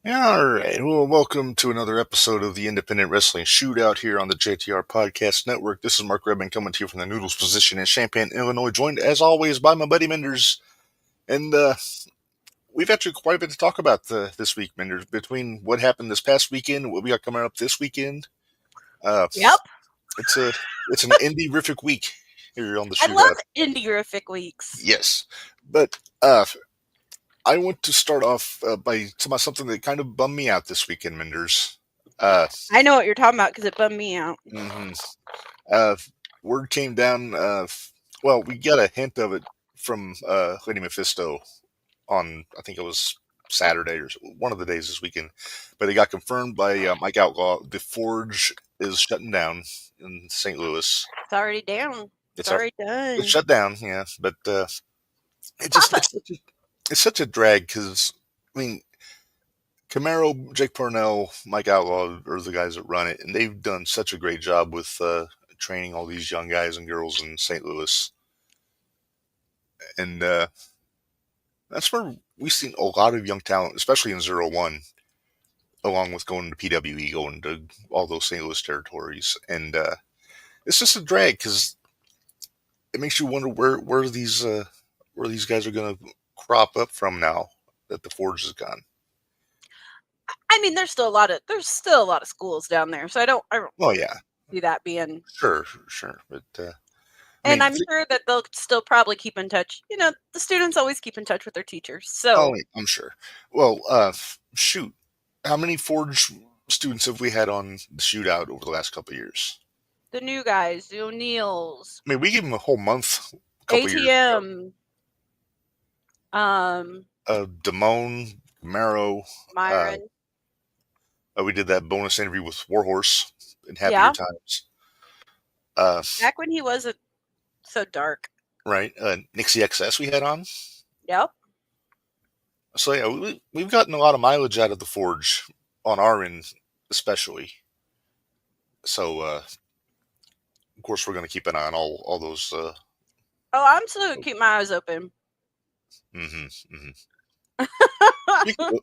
All right. Well, welcome to another episode of the Independent Wrestling Shootout here on the JTR Podcast Network. This is Mark Redman coming to you from the Noodles position in Champaign, Illinois, joined as always by my buddy Minderz. And we've actually quite a bit to talk about this week, Minderz, between what happened this past weekend and what we got coming up this weekend. Yep. It's an indie-rific week here on the I Shootout. love indie-rific weeks. Yes. But I want to start off by talking about something that kind of bummed me out this weekend, Minderz. I know what you're talking about because it bummed me out. Word came down. Well, we got a hint of it from Lady Mephisto on, I think it was Saturday or one of the days this weekend. But it got confirmed by Mike Outlaw. The Forge is shutting down in St. Louis. It's already down. It's already done. It's shut down, yeah. But it's such a drag because, I mean, Camaro, Jake Parnell, Mike Outlaw are the guys that run it, and they've done such a great job with training all these young guys and girls in St. Louis. And that's where we've seen a lot of young talent, especially in 01, along with going to PWE, going to all those St. Louis territories. And it's just a drag because it makes you wonder where these guys are going to crop up from now that the Forge is gone. I mean, there's still a lot of schools down there, so I don't see that being sure. But I'm sure that they'll still probably keep in touch. You know, the students always keep in touch with their teachers. So I'm sure. Well, shoot, how many Forge students have we had on the Shootout over the last couple of years? The new guys, the O'Neills. I mean, we gave them a whole month. ATM. Damone, Camaro, Myron. We did that bonus interview with Warhorse in Happier Times. Back when he wasn't so dark. Right. Nixie XS we had on. Yep. So yeah, we've gotten a lot of mileage out of the Forge on our end, especially. So of course we're going to keep an eye on all those. I'm still going to keep my eyes open.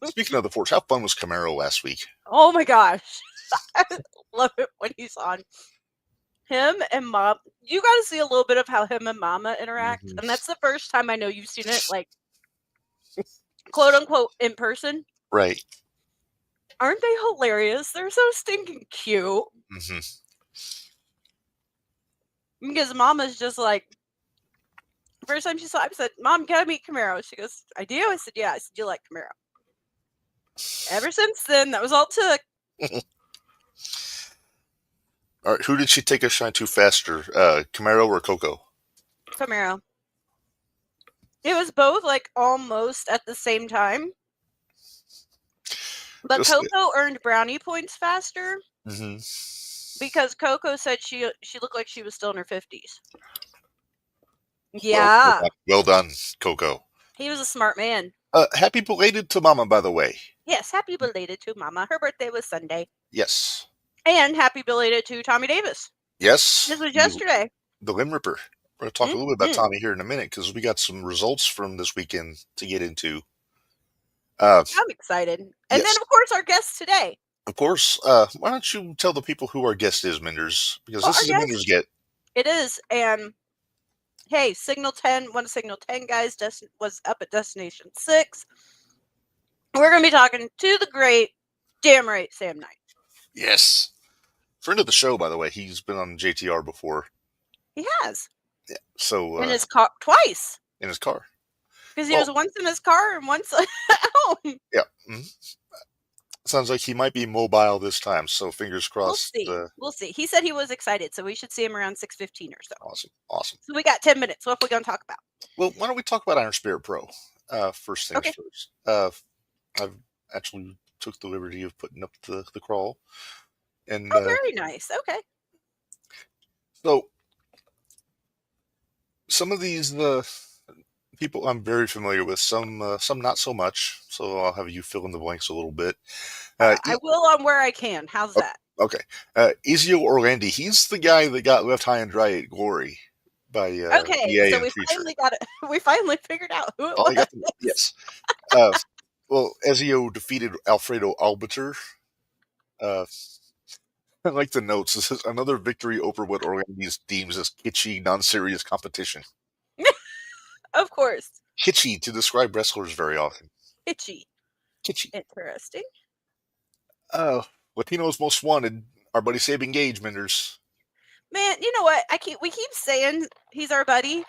Speaking of the Forge, how fun was Camaro last week? Oh my gosh. I love it when he's on. Him and Mom, you got to see a little bit of how him and Mama interact. And that's the first time I know you've seen it, like, quote unquote, in person. Right. Aren't they hilarious? They're so stinking cute. Because Mama's just like, first time she saw it, I said, Mom, can I meet Camaro? She goes, I do? I said, yeah. I said, you like Camaro? Ever since then, that was all it took. All right, who did she take a shine to faster, Camaro or Coco? Camaro. It was both, like, almost at the same time. But Coco earned brownie points faster because Coco said she looked like she was still in her 50s. Yeah. Well done, Coco. He was a smart man. Happy belated to Mama, by the way. Yes, happy belated to Mama. Her birthday was Sunday. Yes. And happy belated to Tommy Davis. Yes. This was yesterday. The Limb Ripper. We're going to talk a little bit about Tommy here in a minute because we got some results from this weekend to get into. I'm excited. And then, of course, our guest today. Of course. Why don't you tell the people who our guest is, Minderz? Because this is a Minderz Get. It is. And, hey, Signal 10, one of Signal 10 guys was up at Destination 6. We're going to be talking to the great, damn right, Sam Knight. Yes. Friend of the show, by the way. He's been on JTR before. He has. Yeah. So in his car twice. In his car. Because he was once in his car and once at home. Yeah. Sounds like he might be mobile this time, so fingers crossed. We'll see. He said he was excited, so we should see him around 6:15 or so. Awesome. So we got 10 minutes. What are we going to talk about? Well, why don't we talk about Iron Spirit Pro first things first. I've actually took the liberty of putting up the crawl. And, very nice. Okay. So, some of these people I'm very familiar with, some not so much. So I'll have you fill in the blanks a little bit. I will on where I can. How's that? Okay. Ezio Orlandi, he's the guy that got left high and dry at Glory by EA so we finally got it. We finally figured out who it was. Yes. Well, Ezio defeated Alfredo Albiter. Uh, I like the notes. This is another victory over what Orlandes deems as kitschy, non-serious competition. Of course. Kitschy to describe wrestlers very often. Itchy. Kitschy. Interesting. Latino's most wanted. Our buddy Sabin Gage, Minderz. Man, you know what? We keep saying he's our buddy.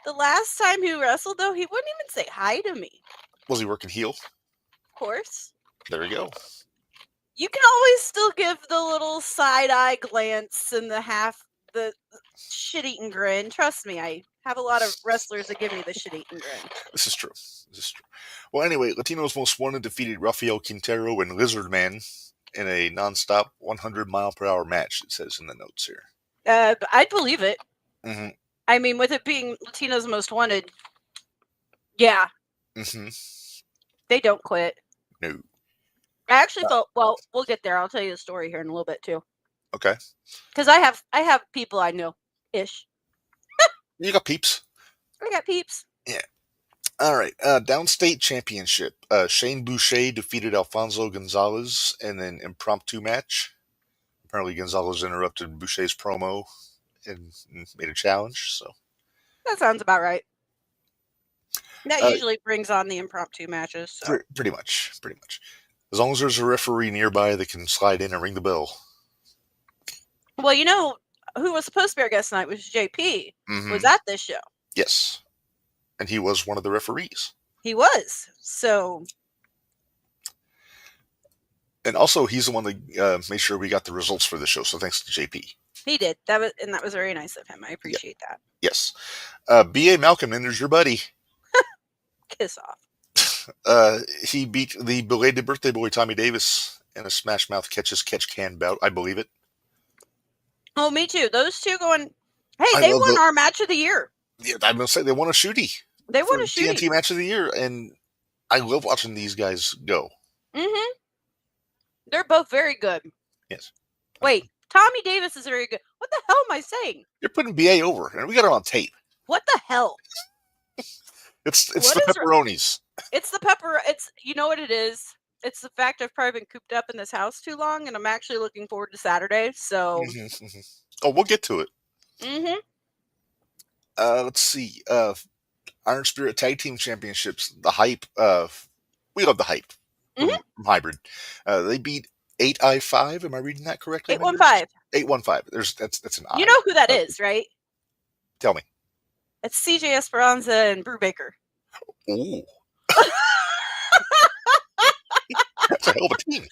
The last time he wrestled, though, he wouldn't even say hi to me. Was he working heel? Of course. There you go. You can always still give the little side-eye glance and the shit-eating grin. Trust me, I have a lot of wrestlers that give me the shit-eating grin. This is true. Well, anyway, Latino's most wanted defeated Rafael Quintero and Lizard Man in a non-stop 100-mile-per-hour match, it says in the notes here. I'd believe it. Mm-hmm. I mean, with it being Latino's most wanted, yeah. Mm-hmm. They don't quit. No. I actually felt, well, we'll get there. I'll tell you the story here in a little bit, too. Okay. Because I have people I know-ish. You got peeps. I got peeps. Yeah. All right. Downstate Championship. Shane Boucher defeated Alfonso Gonzalez in an impromptu match. Apparently Gonzalez interrupted Boucher's promo and made a challenge. So that sounds about right. That usually brings on the impromptu matches. So. Pretty much. As long as there's a referee nearby that can slide in and ring the bell. Well, you know, who was supposed to be our guest tonight was JP. Mm-hmm. Was at this show. Yes. And he was one of the referees. He was. So. And also, he's the one that made sure we got the results for the show. So thanks to JP. He did. That was very nice of him. I appreciate that. Yes. B.A. Malcolm, and there's your buddy. Kiss off. He beat the belated birthday boy Tommy Davis in a Smash Mouth catch can bout. I believe it. Oh, me too. Those two going. Hey, they won our match of the year. Yeah, I'm gonna say they won a shootie. They won a shootie. TNT match of the year, and I love watching these guys go. Mm-hmm. They're both very good. Yes. Wait, Tommy Davis is very good. What the hell am I saying? You're putting BA over, and we got it on tape. What the hell? It's the pepperonis. It's the pepper. It's, you know what it is? It's the fact I've probably been cooped up in this house too long, and I'm actually looking forward to Saturday. So. Mm-hmm, mm-hmm. Oh, we'll get to it. Mm-hmm. Let's see. Iron Spirit Tag Team Championships. The Hype. We love the Hype. Mm-hmm. From Hybrid. They beat 8i5. Am I reading that correctly? 815. 815. That's an I. You know who that is, right? Tell me. It's CJ Esperanza and Brew Baker. Ooh. That's a hell of a team.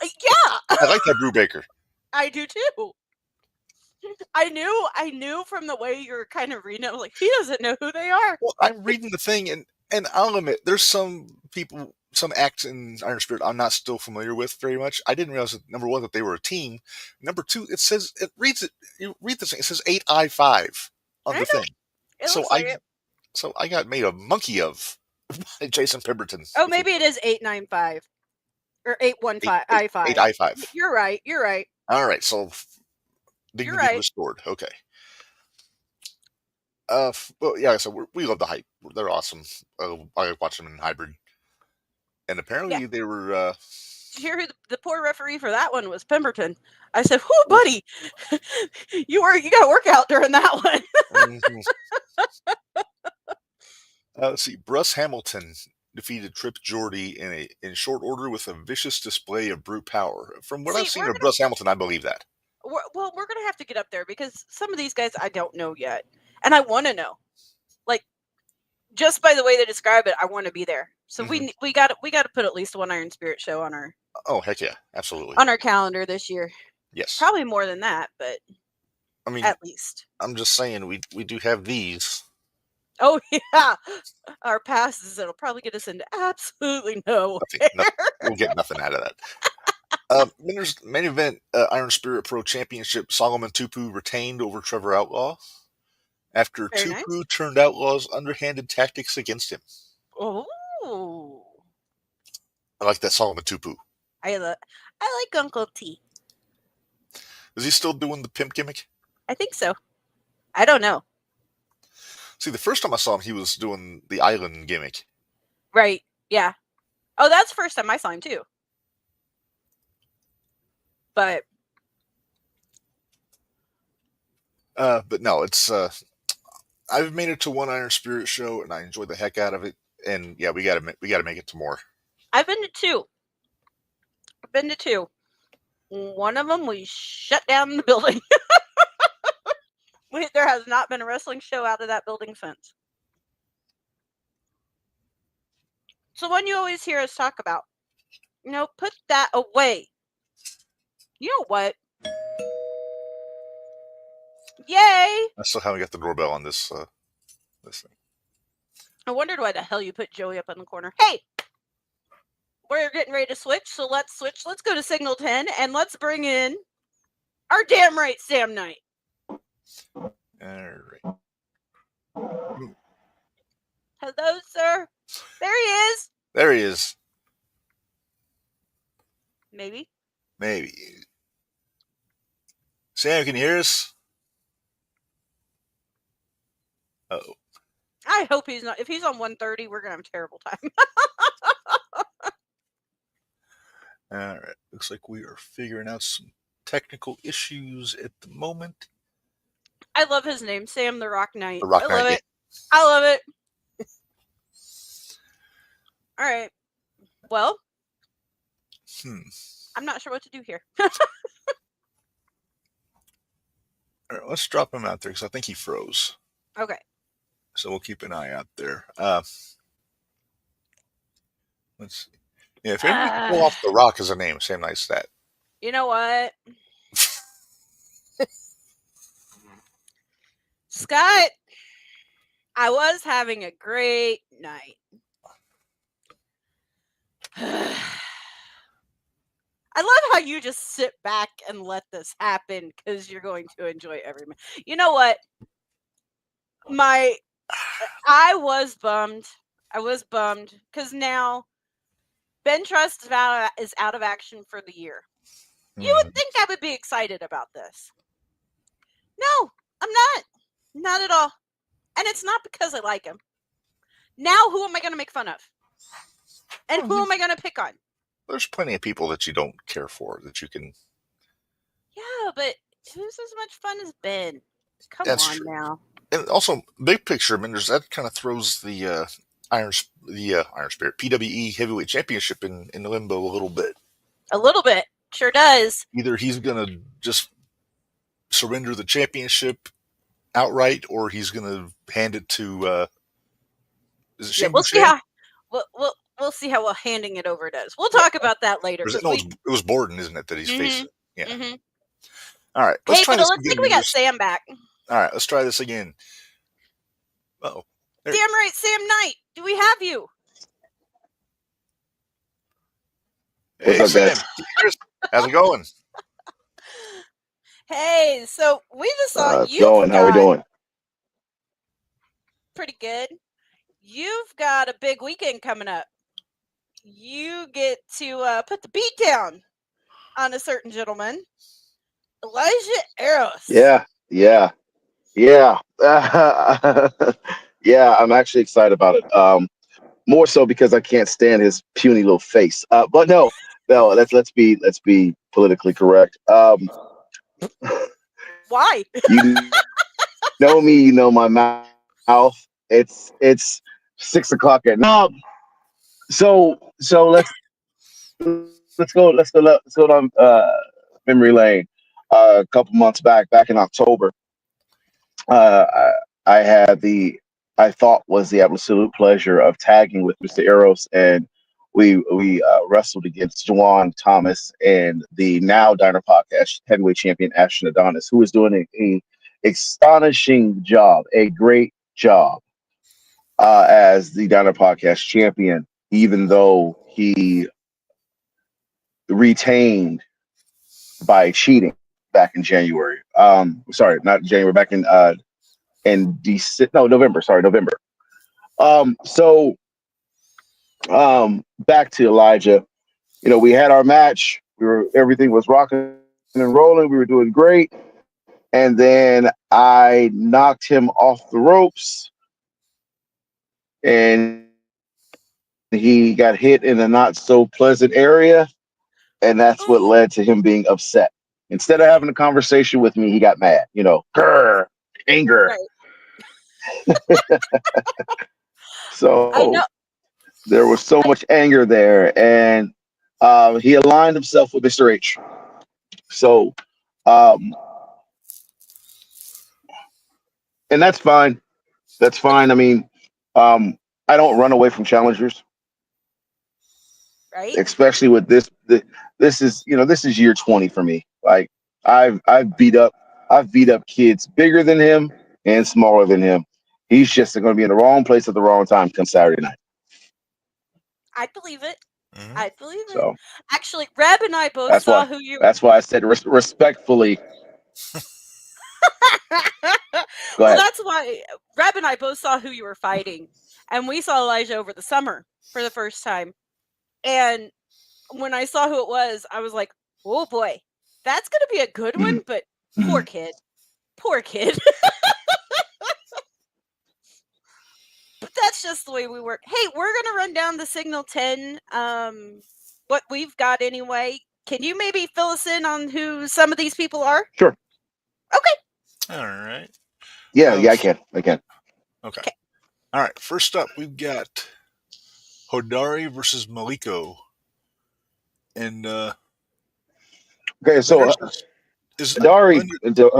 Yeah. I like that Brew Baker. I do too. I knew from the way you're kind of reading it, I was like, he doesn't know who they are. Well, I'm reading the thing, and I'll admit, there's some people, some acts in Iron Spirit I'm not still familiar with very much. I didn't realize that, number one, that they were a team. Number two, it says, you read this thing, it says 8i5 on the thing. So I got made a monkey of by Jason Pemberton. Oh, maybe it is 895 or 815 I5. 8i5. You're right. All right, so dignity restored. Okay. Well, yeah, so we love the Hype. They're awesome. I watch them in Hybrid, and apparently they were. Did you hear who the poor referee for that one was? Pemberton. I said, "Whoo, buddy, you got to work out during that one." Mm-hmm. Let's see. Bruce Hamilton defeated Trip Jordy in short order with a vicious display of brute power. From what I've seen of Bruce Hamilton, I believe that. Well, we're going to have to get up there because some of these guys I don't know yet. And I want to know. Like, just by the way they describe it, I want to be there. So we got to put at least one Iron Spirit show on our... Oh, heck yeah. Absolutely. On our calendar this year. Yes. Probably more than that, but I mean, at least. I'm just saying, we do have these. Oh, yeah. Our passes that'll probably get us into absolutely nowhere. We'll get nothing out of that. Minderz main event, Iron Spirit Pro Championship, Solomon Tupu retained over Trevor Outlaw after Tupu turned Outlaw's underhanded tactics against him. Oh. I like that Solomon Tupu. I like Uncle T. Is he still doing the pimp gimmick? I think so. I don't know. See, the first time I saw him, he was doing the island gimmick. Right. Yeah. Oh, that's the first time I saw him too. But no, it's I've made it to one Iron Spirit show and I enjoy the heck out of it. And yeah, we gotta make it to more. I've been to two. One of them we shut down the building. There has not been a wrestling show out of that building since. So one you always hear us talk about, put that away. You know what? Yay! I still haven't got the doorbell on this thing. I wondered why the hell you put Joey up in the corner. Hey! We're getting ready to switch, so let's switch. Let's go to Signal 10, and let's bring in our damn right Sam Knight. All right. Hello, sir. There he is. There he is. Maybe. Sam, can you hear us? Uh-oh. I hope he's not. If he's on 130, we're going to have a terrible time. All right. Looks like we are figuring out some technical issues at the moment. I love his name, Sam the Rock Knight. The Rock I Knight. love it. I love it. All right. Well, I'm not sure what to do here. All right, let's drop him out there because I think he froze. Okay. So we'll keep an eye out there. Let's see. Yeah, if anybody can pull off The Rock as a name, Sam Knight's that. You know what? Scott, I was having a great night. I love how you just sit back and let this happen because you're going to enjoy every minute. You know what? I was bummed. Because now Ben Trust is out of action for the year. You would think I would be excited about this. No, I'm not. Not at all. And it's not because I like him. Now, who am I going to make fun of? And who am I going to pick on? There's plenty of people that you don't care for that you can. Yeah, but who's as much fun as Ben? Come on now. And also, big picture, Minderz, that kind of throws the Iron Spirit PWE Heavyweight Championship in limbo a little bit. A little bit, sure does. Either he's gonna just surrender the championship outright, or he's gonna hand it to. Is it Shane? We'll see how. We'll see how well handing it over does. We'll talk about that later. It was Borden, isn't it, that he's facing? Yeah. Mm-hmm. All right. Let's try this again. Let's think we got Sam back. All right. Let's try this again. Uh-oh. Damn right, Sam Knight. Do we have you? Hey, Sam. How's it going? Hey, so we just saw you. How we doing? Pretty good. You've got a big weekend coming up. You get to put the beat down on a certain gentleman, Elijah Eros. Yeah. Yeah, I'm actually excited about it. More so because I can't stand his puny little face. But no. Let's be politically correct. Why? You know me. You know my mouth. It's 6 o'clock at night. So let's go down memory lane. A couple months back in October, I had I thought was the absolute pleasure of tagging with Mr. Eros, and we wrestled against Juwan Thomas and the now Diner Podcast heavyweight champion Ashton Adonis, who is doing a astonishing job, a great job as the Diner Podcast champion, even though he retained by cheating back in January. Sorry, not January. Back in November. Sorry, November. Back to Elijah. You know, we had our match. Everything was rocking and rolling. We were doing great, and then I knocked him off the ropes, and he he got hit in a not so pleasant area, and that's what Oh, led to him being upset. Instead of having a conversation with me, he got mad. Grr, anger. right. I So know. there was so I, much anger there, and he aligned himself with Mr. H. So, um, and that's fine. That's fine. I mean, um, I don't run away from challengers, right. especially with this. This is year 20 for me. Like I've beat up kids bigger than him and smaller than him. He's just going to be in the wrong place at the wrong time come Saturday night. I believe it. Mhm. I believe it. So Actually, Reb and I both that's saw why. who you. That's why I said respectfully. Go Well, ahead. that's why Reb and I both saw who you were fighting, and we saw Elijah over the summer for the first time. And when I saw who it was, I was like, "Oh boy, that's gonna be a good one." Mhm, But poor mhm. kid, poor kid. But that's just the way we work. Hey, we're gonna run down the Signal 10. What we've got anyway. Can you maybe fill us in on who some of these people are? Sure. Okay. All right. Yeah, I So, can. I can. okay. Okay. All right. First up, we've got Hodari versus Maliko, and Okay, so Minderz is Dari, Minder.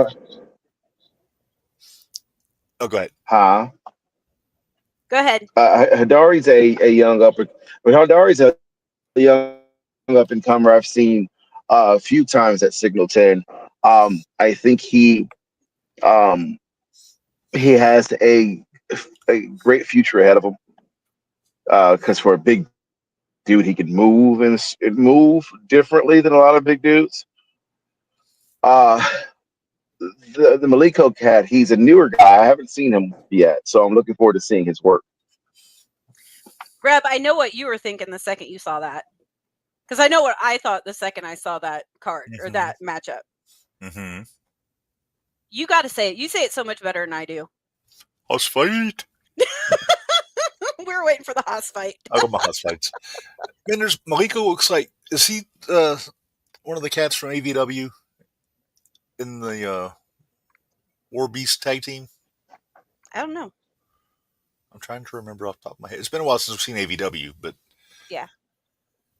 Oh, go ahead. huh? Go ahead. Hadari's a young upper, but Hadari's a young up and comer I've seen a few times at Signal 10. I think um, he has a great future ahead of him because for a big dude, he can move and move differently than a lot of big dudes. Uh, the Maliko cat, he's a newer guy. I haven't seen him yet, so I'm looking forward to seeing his work. Reb, I know what you were thinking the second you saw that. Because I know what I thought the second I saw that card or Mm-hmm. that matchup. Mm-hmm. You got to say it. You say it so much better than I do. House fight. We were waiting for the Haas fight. I got my house fights. Minderz Maliko looks like, is he one of the cats from AVW in the War Beast tag team? I don't know. I'm trying to remember off the top of my head. It's been a while since I've seen AVW, but Yeah.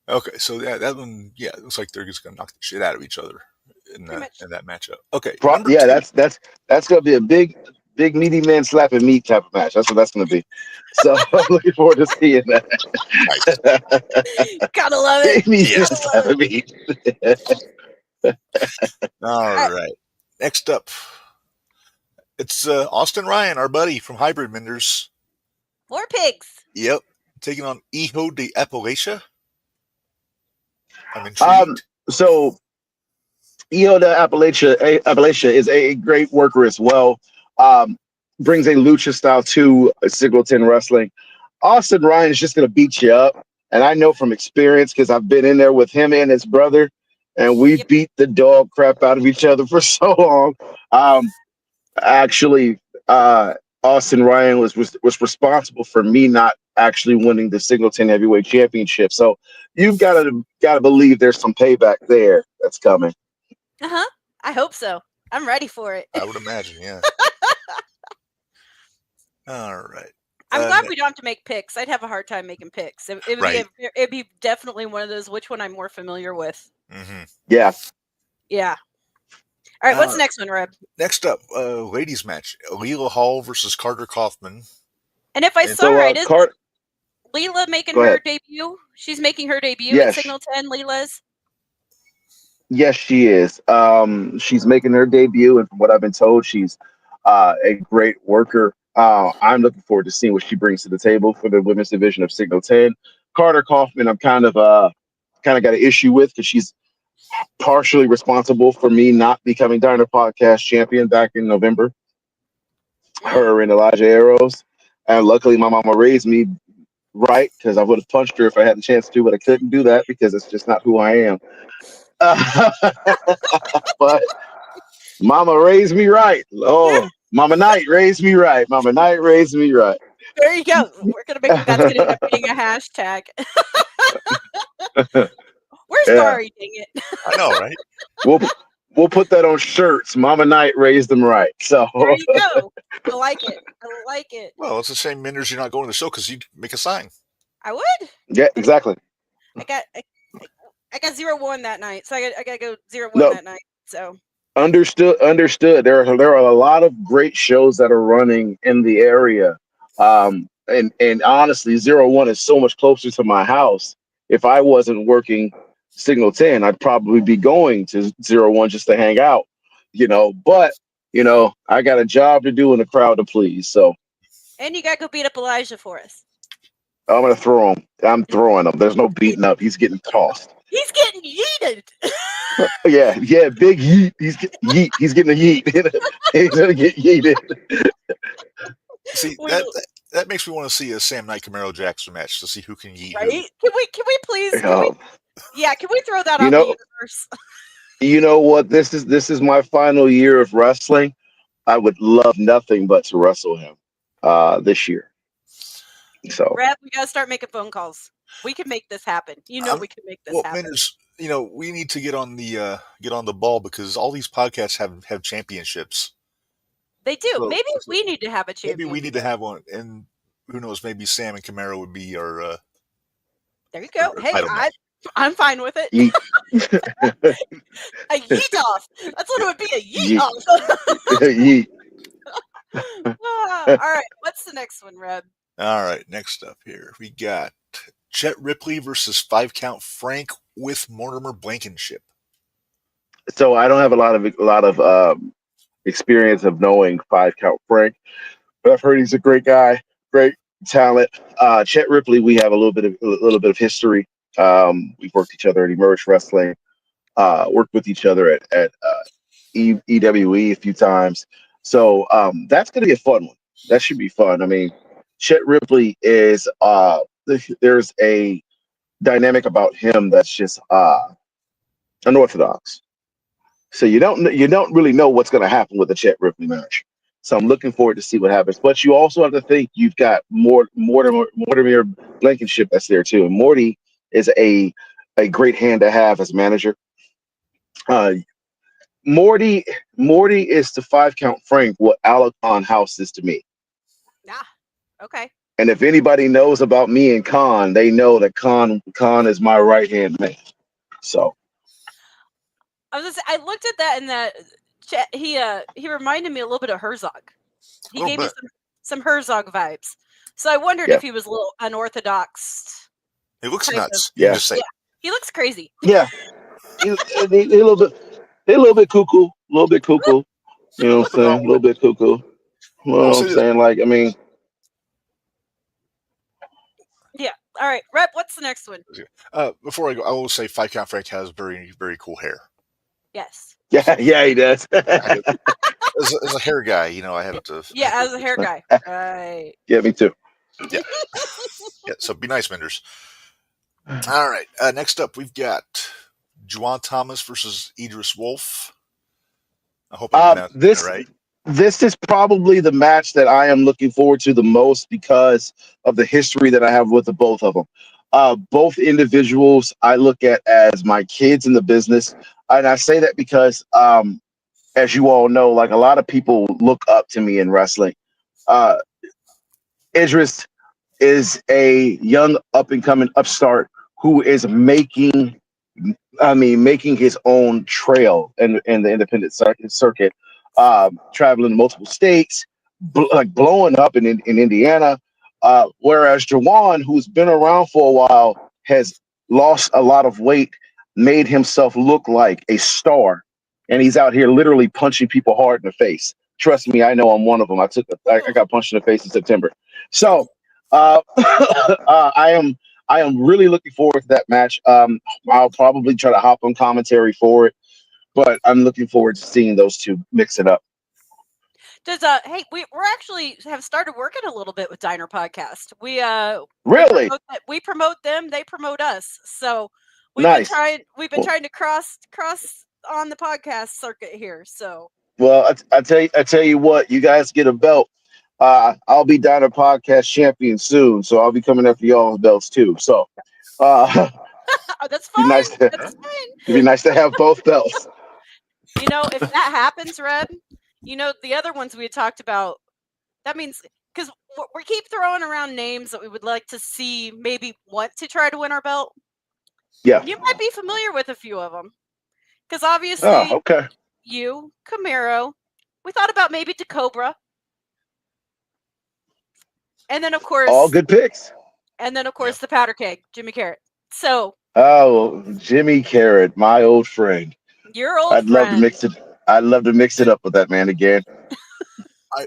okay. So yeah, that one, yeah, it looks like they're just gonna knock the shit out of each other in Pretty much. that matchup. Okay, number Yeah, two. that's gonna be a big meaty man slapping meat type of match. That's what that's gonna be. So I'm looking forward to seeing Nice. that. Gotta love it. Big meaty man Yeah. Gotta love it. slapping meat. All right. right. Next up, it's Austin Ryan, our buddy from Hybrid Minderz. More pigs. Yep, taking on Iho de Appalachia. I'm Um, intrigued. so Appalachia is a great worker as well. Brings a lucha style to Singleton wrestling. Austin Ryan is just going to beat you up, and I know from experience because I've been in there with him and his brother, and we Yep. beat the dog crap out of each other for so long. Actually, Austin Ryan was responsible for me not actually winning the Singleton Heavyweight Championship. So you've got to believe there's some payback there that's coming. Uh-huh. I hope so. I'm ready for it. I would imagine, yeah. All right. I'm glad we don't have to make picks. I'd have a hard time making picks. Right. It'd be definitely one of those which one I'm more familiar with. Mm-hmm. Yeah. Yeah. All right, what's the next one, Reb? Next up, ladies match: Leela Hall versus Carter Kaufman. And if I saw right, is Leela making her debut? She's making her debut at Signal 10, Leela's? Yes, she is. She's making her debut, and from what I've been told, she's a great worker. I'm looking forward to seeing what she brings to the table for the women's division of Signal 10. Carter Kaufman, I'm kind of got an issue with because she's partially responsible for me not becoming Diner Podcast champion back in November. Her and Elijah Arrows, and luckily my mama raised me right because I would have punched her if I had the chance to, but I couldn't do that because it's just not who I am. But Mama raised me right. Oh, Mama Knight raised me right. Mama Knight raised me right. There you go. We're gonna make that's gonna end up being a hashtag. Where's Yeah, Gary? Dang it! I know, right? we'll we'll put that on shirts. Mama Knight raised them right. So There you go. I like it. I like it. Well, it's a shame, Minderz, you're not going to the show because you'd make a sign. I would. yeah, I mean, exactly. I got I, I got 0-1 that night, so I got to go 0-1 No, that night. So understood. Understood. There are a lot of great shows that are running in the area. And honestly, 01 is so much closer to my house. If I wasn't working Signal 10, I'd probably be going to 01 just to hang out. But I got a job to do and a crowd to please. So and you got to go beat up Elijah for us. I'm gonna throw him. I'm throwing him. There's no beating up. He's getting tossed. He's getting yeeted. Yeah, yeah, big yeet. Yeet. He's getting a yeet. He's gonna get yeeted. See, We, that makes me want to see a Sam Knight Camaro Jackson match to see who can yeet right? who. Can we please? Um, Can we throw that you out in the know, universe? you know what? This is my final year of wrestling. I would love nothing but to wrestle him this year. So Reb, we gotta start making phone calls. We can make this happen. We can make this Well, happen. Minderz, we need to get on the ball because all these podcasts have championships. They do. So, Maybe we need to have a champion. Maybe we need to have one, and who knows? Maybe Sam and Camaro would be our. There you go. our Hey, title match. I'm fine with it. yeet. A yeet off. That's what it would be. A yeet Yeet. off. Yeet. All right. What's the next one, Reb? All right. Next up here, we got Chet Ripley versus 5 Count Frank with Mortimer Blankenship. So I don't have a lot of experience of knowing 5 Count Frank, but I've heard he's a great guy, great talent. Chet Ripley, we have a little bit of history. We've worked each other at Emerge Wrestling, worked with each other at EWE a few times. So that's going to be a fun one. That should be fun. I mean, Chet Ripley is there's a dynamic about him that's just unorthodox. So you don't really know what's going to happen with the Chet Ripley match. So I'm looking forward to see what happens. But you also have to think you've got Mortimer Blankenship that's there too. And Morty is a great hand to have as manager. Morty is to 5 Count Frank what Alakon House is to me. Okay. And if anybody knows about me and Khan, they know that Khan is my right hand man. So I was gonna say, I looked at that and that chat. He reminded me a little bit of Herzog. He gave me some Herzog vibes. So I wondered if he was a little unorthodox. He looks nuts. Yeah. Just say. He looks crazy. Yeah, he a little bit cuckoo, a little bit cuckoo. You know what I'm saying? A little bit cuckoo. You know what I'm saying? Like, I mean. Yeah. All right, Rep. What's the next one? Before I go, I will say 5 Count Frank has very, very cool hair. Yes. Yeah, he does. As a hair guy, I have to. Yeah, as a hair guy. Right. Yeah, me too. Yeah. Yeah. So be nice, Minderz. All right. Next up, we've got Juwan Thomas versus Idris Wolf. I hope I pronounced that right. This is probably the match that I am looking forward to the most because of the history that I have with the both of them. Both individuals I look at as my kids in the business. And I say that because, as you all know, like a lot of people look up to me in wrestling. Idris is a young up-and-coming upstart who is making his own trail in the independent circuit, traveling to multiple states, blowing up in Indiana. Whereas Juwan, who's been around for a while, has lost a lot of weight, made himself look like a star, and he's out here literally punching people hard in the face. Trust me, I know I'm one of them. I got punched in the face in September. So I am really looking forward to that match. I'll probably try to hop on commentary for it, but I'm looking forward to seeing those two mix it up. Hey, we're actually have started working a little bit with Diner Podcast. Really we promote them, they promote us. So we've been trying to cross on the podcast circuit here. So well, I tell you what, you guys get a belt. I'll be Diner Podcast champion soon, so I'll be coming after y'all's belts too. So, Oh, that's be fine. nice to That's fine. it'd be nice to have both belts. If that happens, Red, the other ones we had talked about, that means because we keep throwing around names that we would like to see maybe want to try to win our belt. Yeah. You might be familiar with a few of them. Because obviously, Oh, okay. you, Camaro, we thought about maybe DeCobra. And then, of course, All good picks. The powder keg, Jimmy Carrot. So, Oh, Jimmy Carrot, my old friend. your old I'd love to friend. mix it. I'd love to mix it up with that man again.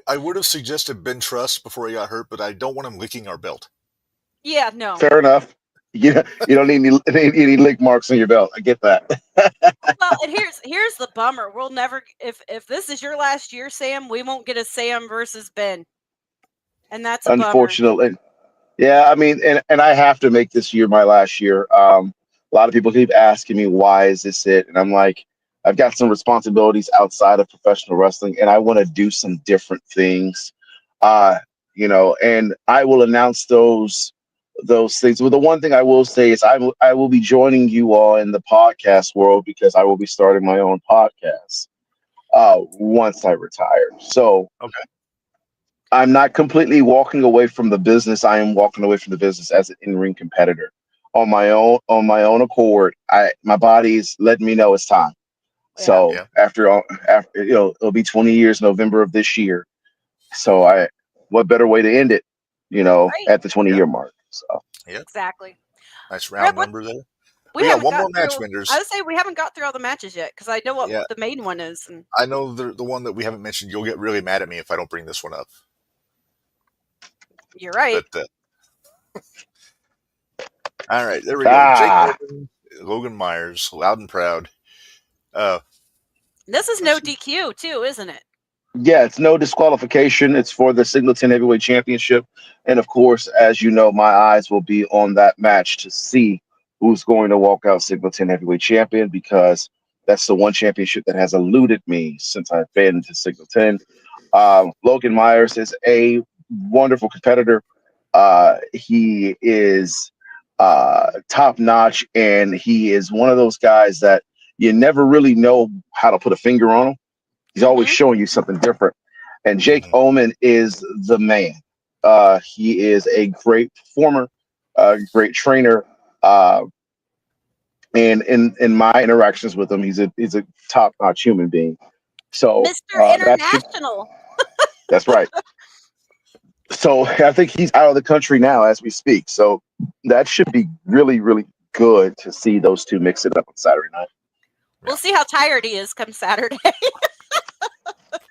I would have suggested Ben Truss before he got hurt, but I don't want him licking our belt. Yeah, no. Fair enough. You don't need any lick marks on your belt. I get that. Well, and here's the bummer. We'll never, if this is your last year, Sam, we won't get a Sam versus Ben. And that's a bummer. Unfortunately. Yeah, I mean, and I have to make this year my last year. A lot of people keep asking me, why is this it? And I'm like, I've got some responsibilities outside of professional wrestling, and I want to do some different things. And I will announce those things. Well, the one thing I will say is I will be joining you all in the podcast world because I will be starting my own podcast once I retire. So Okay. I'm not completely walking away from the business. I am walking away from the business as an in-ring competitor on my own accord. My body's letting me know it's time. Yeah. So Yeah. after it'll be 20 years November of this year. So what better way to end it, Right. at the 20-year mark. So Yeah. Exactly. Nice round Red, number there. We got haven't one got more match, through. Minderz. I would say we haven't got through all the matches yet because I know what Yeah. the main one is. And I know the one that we haven't mentioned. You'll get really mad at me if I don't bring this one up. you're right. But all right, there we go. Jake Logan Myers, loud and proud. This is no DQ too, isn't it? yeah, it's no disqualification. It's for the Singleton Heavyweight Championship. And of course, as you know, my eyes will be on that match to see who's going to walk out Singleton Heavyweight Champion because that's the one championship that has eluded me since I've been to Singleton. Logan Myers is a wonderful competitor. He is top notch, and he is one of those guys that you never really know how to put a finger on him. He's always showing you something different. And Jake Ullman is the man. He is a great performer, great trainer. And in my interactions with him, he's a top-notch human being. So Mr. International. That's right. So I think he's out of the country now as we speak. So that should be really, really good to see those two mix it up on Saturday night. We'll see how tired he is come Saturday.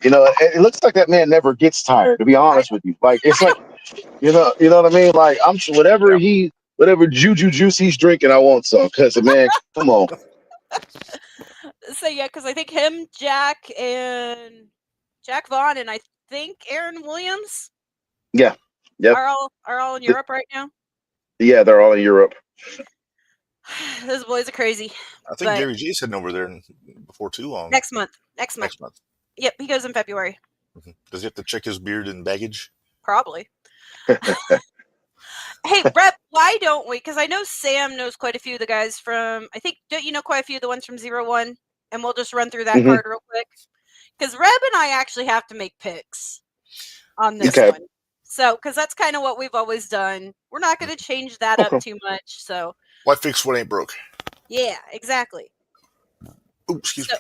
It looks like that man never gets tired, to be honest with you. Like, it's like, you know what I mean? Like, I'm sure whatever juju juice he's drinking, I want some. Because, man, come on. So, yeah, because I think him, Jack Vaughn, and I think Aaron Williams. Yeah. Yep. Are all in Europe right now? Yeah, they're all in Europe. Those boys are crazy. I think Gary G's heading over there before too long. Next month. Yep, he goes in February. Mm-hmm. Does he have to check his beard and baggage? Probably. Hey, Brett, why don't we? Because I know Sam knows quite a few of the guys from, I think, don't you know quite a few of the ones from 01? And we'll just run through that card real quick. Because Reb and I actually have to make picks on this one. So, because that's kind of what we've always done. We're not going to change that up too much. So, why fix what ain't broke? Yeah, exactly. Ooh, excuse me.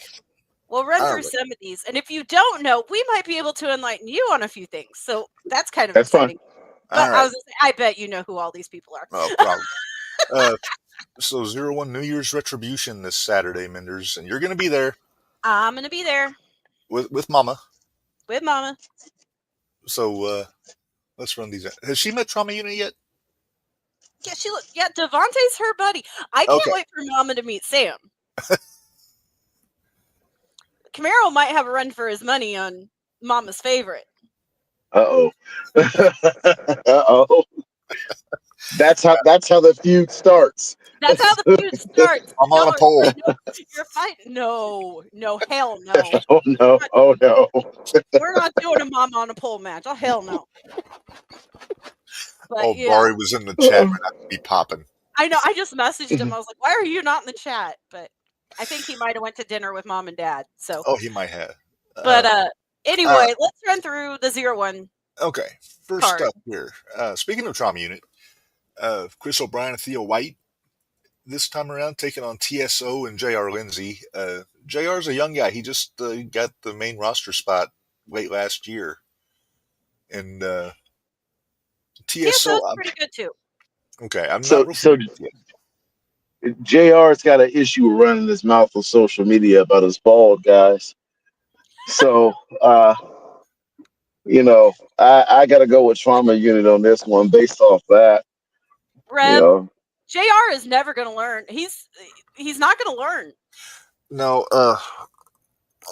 We'll run through some of these. And if you don't know, we might be able to enlighten you on a few things. So, that's kind of exciting. Fun. But I was going to say, I bet you know who all these people are. Oh, probably. So 01 New Year's Retribution this Saturday, Minderz, and you're going to be there. I'm going to be there. With Mama. With Mama. So, let's run these. Has she met Trauma Unit yet? Yeah, Devontae's her buddy. I can't wait for Mama to meet Sam. Camaro might have a run for his money on Mama's favorite. Uh-oh. Uh-oh. That's how the feud starts. That's how the feud starts. I'm on a pole. You're fighting. No, hell no. Oh no! Oh no! We're not doing a mama on a pole match. Oh hell no. But Oh, yeah, Bari was in the chat. Might have to be popping. I know. I just messaged him. I was like, "Why are you not in the chat?" But I think he might have went to dinner with mom and dad. So. Oh, he might have. But anyway, let's run through the 0-1. Okay, first up here. Speaking of Trauma Unit, Chris O'Brien and Theo White this time around taking on TSO and JR Lindsay. JR's a young guy. He just got the main roster spot late last year. And TSO's pretty good too. Okay, I'm so not so. JR's got an issue running his mouth on social media about his bald guys. So I got to go with Trauma Unit on this one based off that. Reb, JR is never going to learn. He's not going to learn. No, I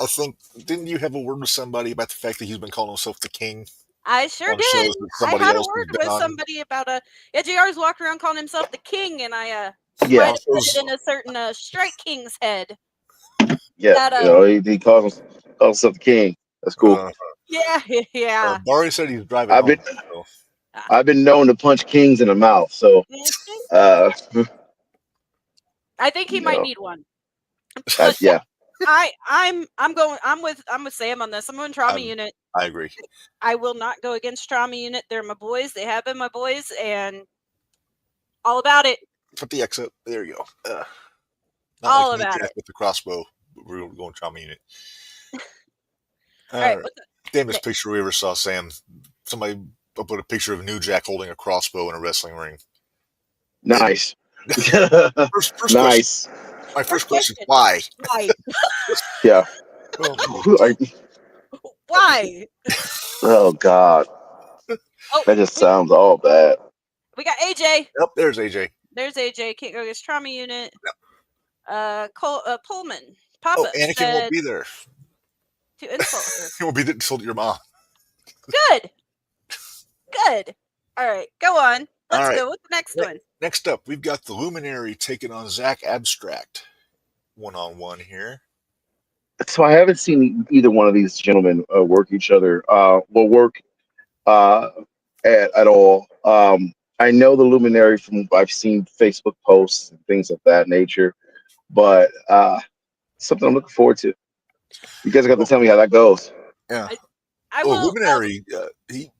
think, didn't you have a word with somebody about the fact that he's been calling himself the king? I sure did. I had a word with somebody about JR's walking around calling himself the king, and I tried to put it in a certain Strike King's head. Yeah, that, he calls himself the king. That's cool. Yeah. Bari said he's driving home. I've been known to punch kings in the mouth, so I think he might need one. Yeah. I'm with Sam on this. I'm going Trauma Unit. I agree. I will not go against Trauma Unit. They're my boys. They have been my boys, and all about it. Put the X up. There you go. All like about it. With the crossbow, we're going Trauma Unit. All right. Damnest picture we ever saw, Sam. Somebody put a picture of New Jack holding a crossbow in a wrestling ring. Nice. First nice. Question. My first question is why? Why? Yeah. Why? Oh God. That just sounds all bad. We got AJ. Yep, there's AJ. There's AJ. Can't go against Trauma Unit. Yep. Pullman. Papa. Anakin won't be there. To insult her. He won't be there to insult your mom. Good. All right, go on. Let's go with the next one. Next up, we've got the Luminary taking on Zach Abstract. 1-on-1 here. So I haven't seen either one of these gentlemen work each other. Work at all. I know the Luminary from I've seen Facebook posts and things of that nature, but something I'm looking forward to. You guys got to tell me how that goes. Yeah. Luminary.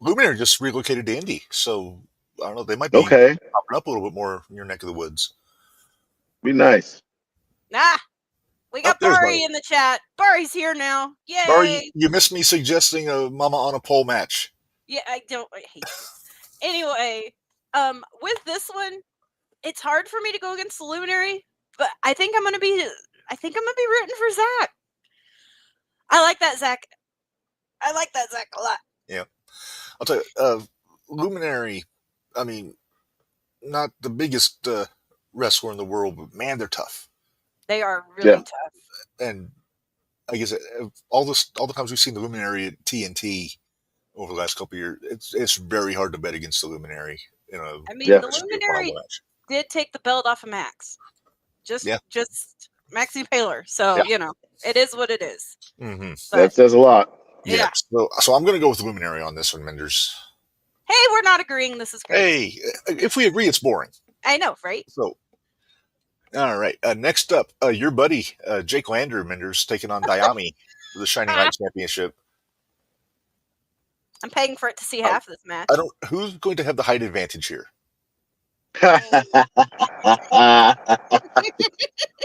Luminary just relocated to Indy, so I don't know. They might be popping up a little bit more in your neck of the woods. Be nice. We got Bari in the chat. Bari's here now. Yay! Bari, you missed me suggesting a Mama on a Pole match. Yeah, I hate this. Anyway, with this one, it's hard for me to go against the Luminary, but I think I'm gonna be rooting for Zach. I like that Zach a lot. Yeah. I'll tell you, Luminary, I mean, not the biggest wrestler in the world, but man, they're tough. They are really tough. And I guess all the times we've seen the Luminary at TNT over the last couple of years, it's very hard to bet against the Luminary. The Luminary did take the belt off of Max. Just Maxie Paler. So, it is what it is. Mm-hmm. That says a lot. Yeah. So I'm going to go with the Luminary on this one, Minderz. Hey, we're not agreeing. This is great. Hey, if we agree, it's boring. I know, right? So, all right. Next up, your buddy, Jake Lander, Minderz, taking on Diami for the Shining Light Championship. I'm paying for it to see half of this match. Who's going to have the height advantage here?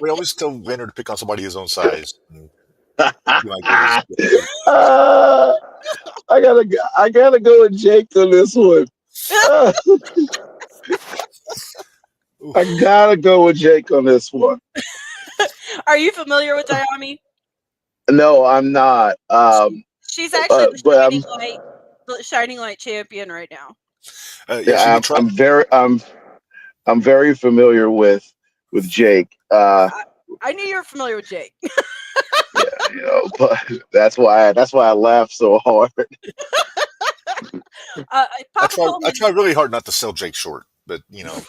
We always tell Lander to pick on somebody his own size. I gotta go with Jake on this one. I gotta go with Jake on this one. Are you familiar with Diami? No, I'm not. She's actually the Shining Light champion right now. I'm very familiar with Jake. I knew you were familiar with Jake. But that's why I laughed so hard. I try really hard not to sell Jake short. But you know,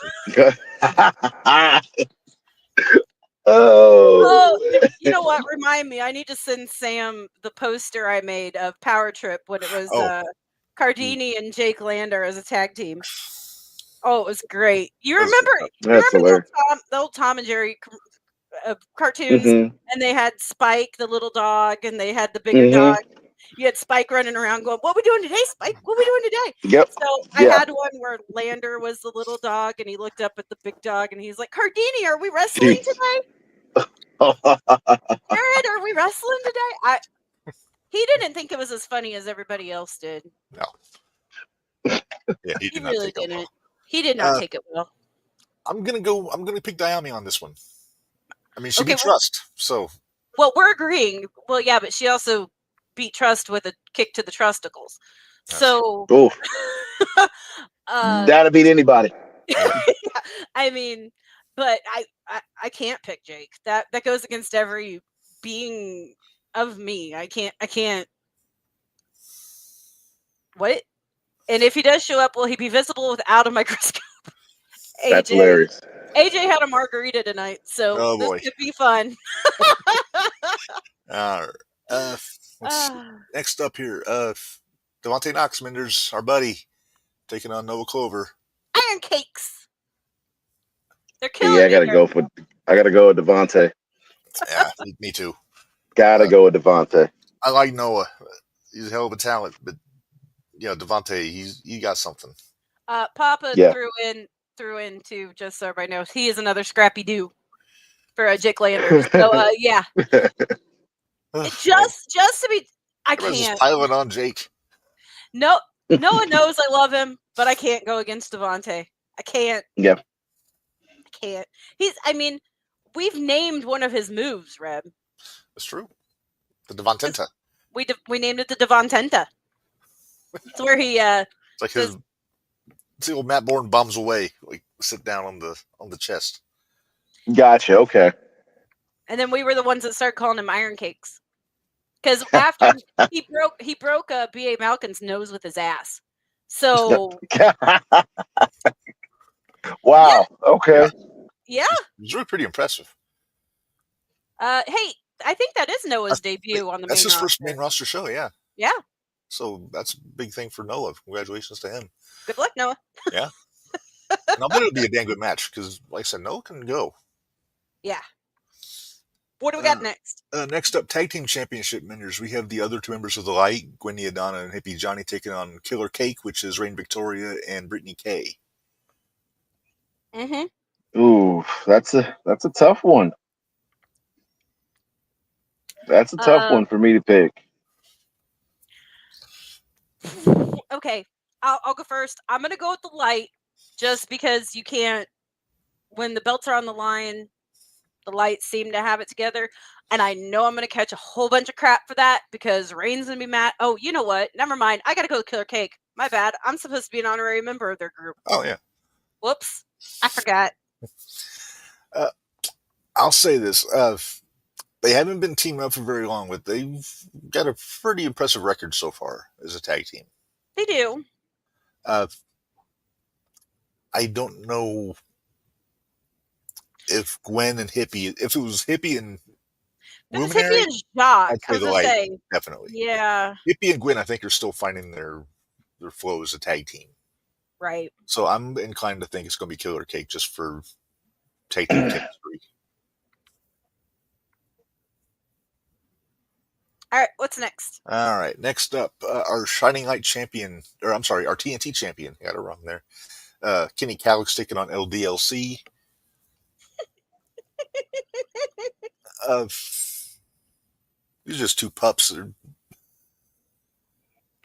Oh, Oh, you know what? Remind me. I need to send Sam the poster I made of Power Trip when it was oh, Cardini and Jake Lander as a tag team. Oh, it was great. You that was a good remember? time. You that's remember hilarious. the old Tom and Jerry cartoons, Hmm. and they had Spike, the little dog, and they had the bigger Hmm. dog. You had Spike running around going, "What we doing today, Spike? What we doing today?" Yep. So I Yeah. had one where Lander was the little dog, and he looked up at the big dog, and he's like, "Cardini, are we wrestling today? Jared, are we wrestling today?" He didn't think it was as funny as everybody else did. No, yeah, he He did not really take it didn't. well. He did not take it well. I'm gonna pick Diami on this one. I mean, she Okay, beat Trust, so well, we're agreeing. Well, yeah, but she also beat Trust with a kick to the trusticles. that's true. So, Oh, uh, that'll beat anybody. Yeah, I mean, but I can't pick Jake. That goes against every being of me. I can't. What? And if he does show up, will he be visible without a microscope? That's AJ. hilarious. AJ had a margarita tonight, so oh this boy. could be fun. Uh, let's see. Ah, Next up here, Devontae Knox, Minderz, our buddy, taking on Nova Clover. iron cakes. They're Yeah, killing I me gotta here. go with Devontae. Yeah, me too. Gotta go with Devontae. I like Noah. He's a hell of a talent, but Devontae, he got something. Papa Yeah. threw in too, just so everybody knows. He is another scrappy do for Jake Lander. So yeah. Just to be I Everyone's just can't. piling on Jake. No one knows I love him, but I can't go against Devontae. I can't. Yeah. I can't. We've named one of his moves, Reb. That's true. The Devantenta. We named it the Devantenta. It's where he It's like says, it's the old Matt Bourne bombs away. Like sit down on the chest. Gotcha. Okay. and then we were the ones that started calling him Iron Cakes. Because after he broke B.A. Malkin's nose with his ass. So Wow. Okay. yeah. It's really pretty impressive. Hey, I think that is Noah's debut on the That's main his roster. first main roster show. Yeah. Yeah. So that's a big thing for Noah. Congratulations to him. Good luck, Noah. Yeah. And I'll bet it'll be a damn good match because, like I said, Noah can go. Yeah. What do we got next? Next up, Tag Team Championship Minderz. We have the other two members of the Light, Gwendy Adana and Hippie Johnny, taking on Killer Cake, which is Rain Victoria and Brittany Kay. Mm-hmm. Ooh, that's a tough one. That's a tough one for me to pick. Okay, I'll go first. I'm gonna go with the Light, just because you can't. When the belts are on the line, the Lights seem to have it together, and I know I'm gonna catch a whole bunch of crap for that because Rain's gonna be mad. Oh, you know what? Never mind. I gotta go with Killer Cake. My bad. I'm supposed to be an honorary member of their group. Oh, yeah. Whoops. I forgot. I'll say this. They haven't been teaming up for very long, but they've got a pretty impressive record so far as a tag team. They do. I don't know if Gwen and Hippie, if it was Hippie and There's Luminary, Hippie and Jock. I'd I say was the gonna Light, say. definitely. Yeah. Hippie and Gwen, I think, are still finding their flow as a tag team. Right. So I'm inclined to think it's going to be Killer Cake just for tag team chemistry. All right. What's next? All right. Next up, our Shining Light champion, or I'm sorry, our TNT champion. Got it wrong there. Kenny Calix taking on LDLC. These are just two pups. I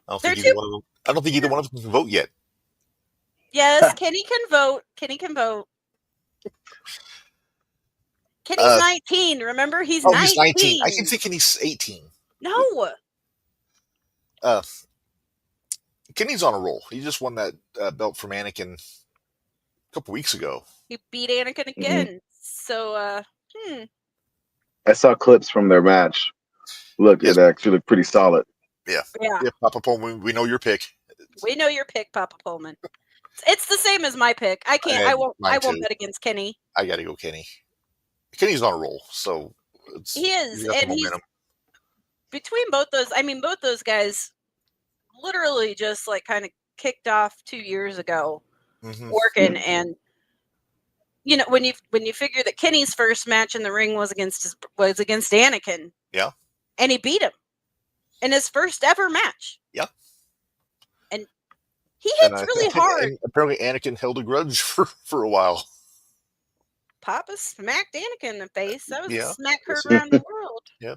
don't think either one of them can vote yet. Yes, Kenny can vote. Kenny can vote. Kenny's 19. Remember, he's 19. He's 19. I can think Kenny's 18. No. Kenny's on a roll. He just won that belt from Anakin a couple weeks ago. He beat Anakin again. Mm-hmm. So, I saw clips from their match. Look, yes. It actually looked pretty solid. Yeah. Papa Pullman, we know your pick. We know your pick, Papa Pullman. It's the same as my pick. I can't. I won't. Mine I won't too. bet against Kenny. I got to go Kenny. Kenny's on a roll, so He is, he's got the and he's momentum. between both those. I mean, both those guys literally just like kind of kicked off 2 years ago, working, and when you figure that Kenny's first match in the ring was against Anakin, Yeah, and he beat him in his first ever match. Yeah, and he hits really hard. And apparently, Anakin held a grudge for a while. Papa smacked Anakin in the face. That was a smack heard Yes, around the world. Yeah.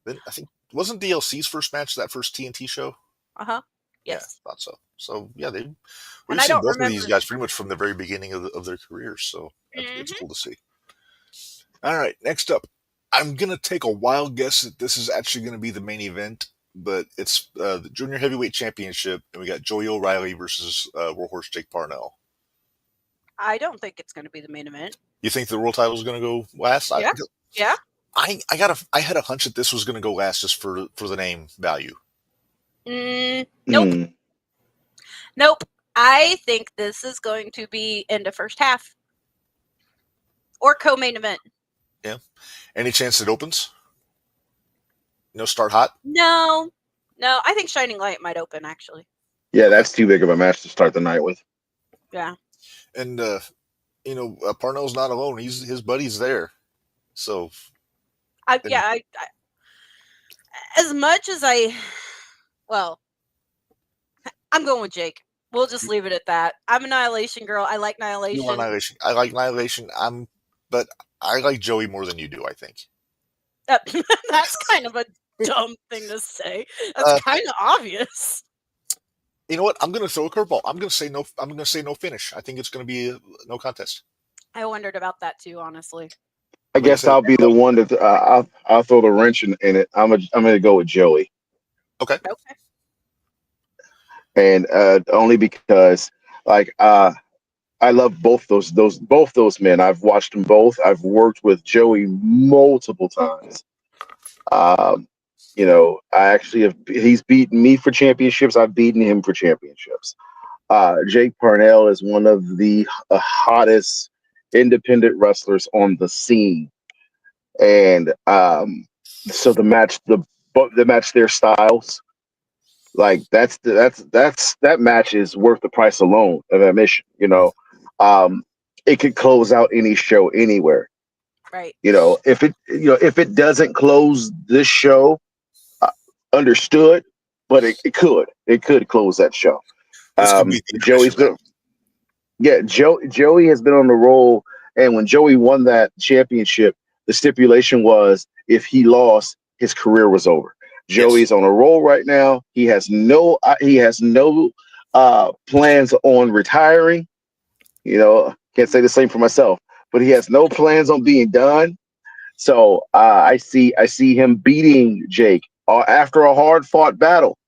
Then I think wasn't DLC's first match that first TNT show? Yes. Yeah, thought so. So yeah, we've And I seen don't both of remember- these guys pretty much from the very beginning of their careers. So it's cool to see. All right, next up, I'm gonna take a wild guess that this is actually gonna be the main event, but it's the Junior Heavyweight Championship, and we got Joey O'Reilly versus Warhorse Jake Parnell. I don't think it's going to be the main event. You think the world title is going to go last? Yeah. Yeah. I had a hunch that this was going to go last just for the name value. Nope. Nope. I think this is going to be in the first half or co-main event. Yeah. Any chance it opens? No start hot? No. I think Shining Light might open actually. Yeah, that's too big of a match to start the night with. Yeah. And Parnell's not alone. His buddy's there. So I as much as I'm going with Jake. We'll just leave it at that. I'm Annihilation girl. I like Annihilation. You are Annihilation. I like Annihilation. But I like Joey more than you do, I think. That's kind of a dumb thing to say. That's kind of obvious. You know what? I'm going to throw a curveball. I'm going to say no. I'm going to say no finish. I think it's going to be no contest. I wondered about that too, honestly. I guess I'll be the one that I'll throw the wrench in it. I'm going to go with Joey. Okay. And only because I love both those men. I've watched them both. I've worked with Joey multiple times. He's beaten me for championships. I've beaten him for championships. Jake Parnell is one of the hottest independent wrestlers on the scene. And so the match, their styles, like that match is worth the price alone of admission. It could close out any show anywhere. Right. If it doesn't close this show, understood, but it could close that show. Joey has been on the roll, and when Joey won that championship, the stipulation was if he lost, his career was over. Joey's on a roll right now. He has no plans on retiring. Can't say the same for myself, but he has no plans on being done. So I see him beating Jake after a hard fought battle.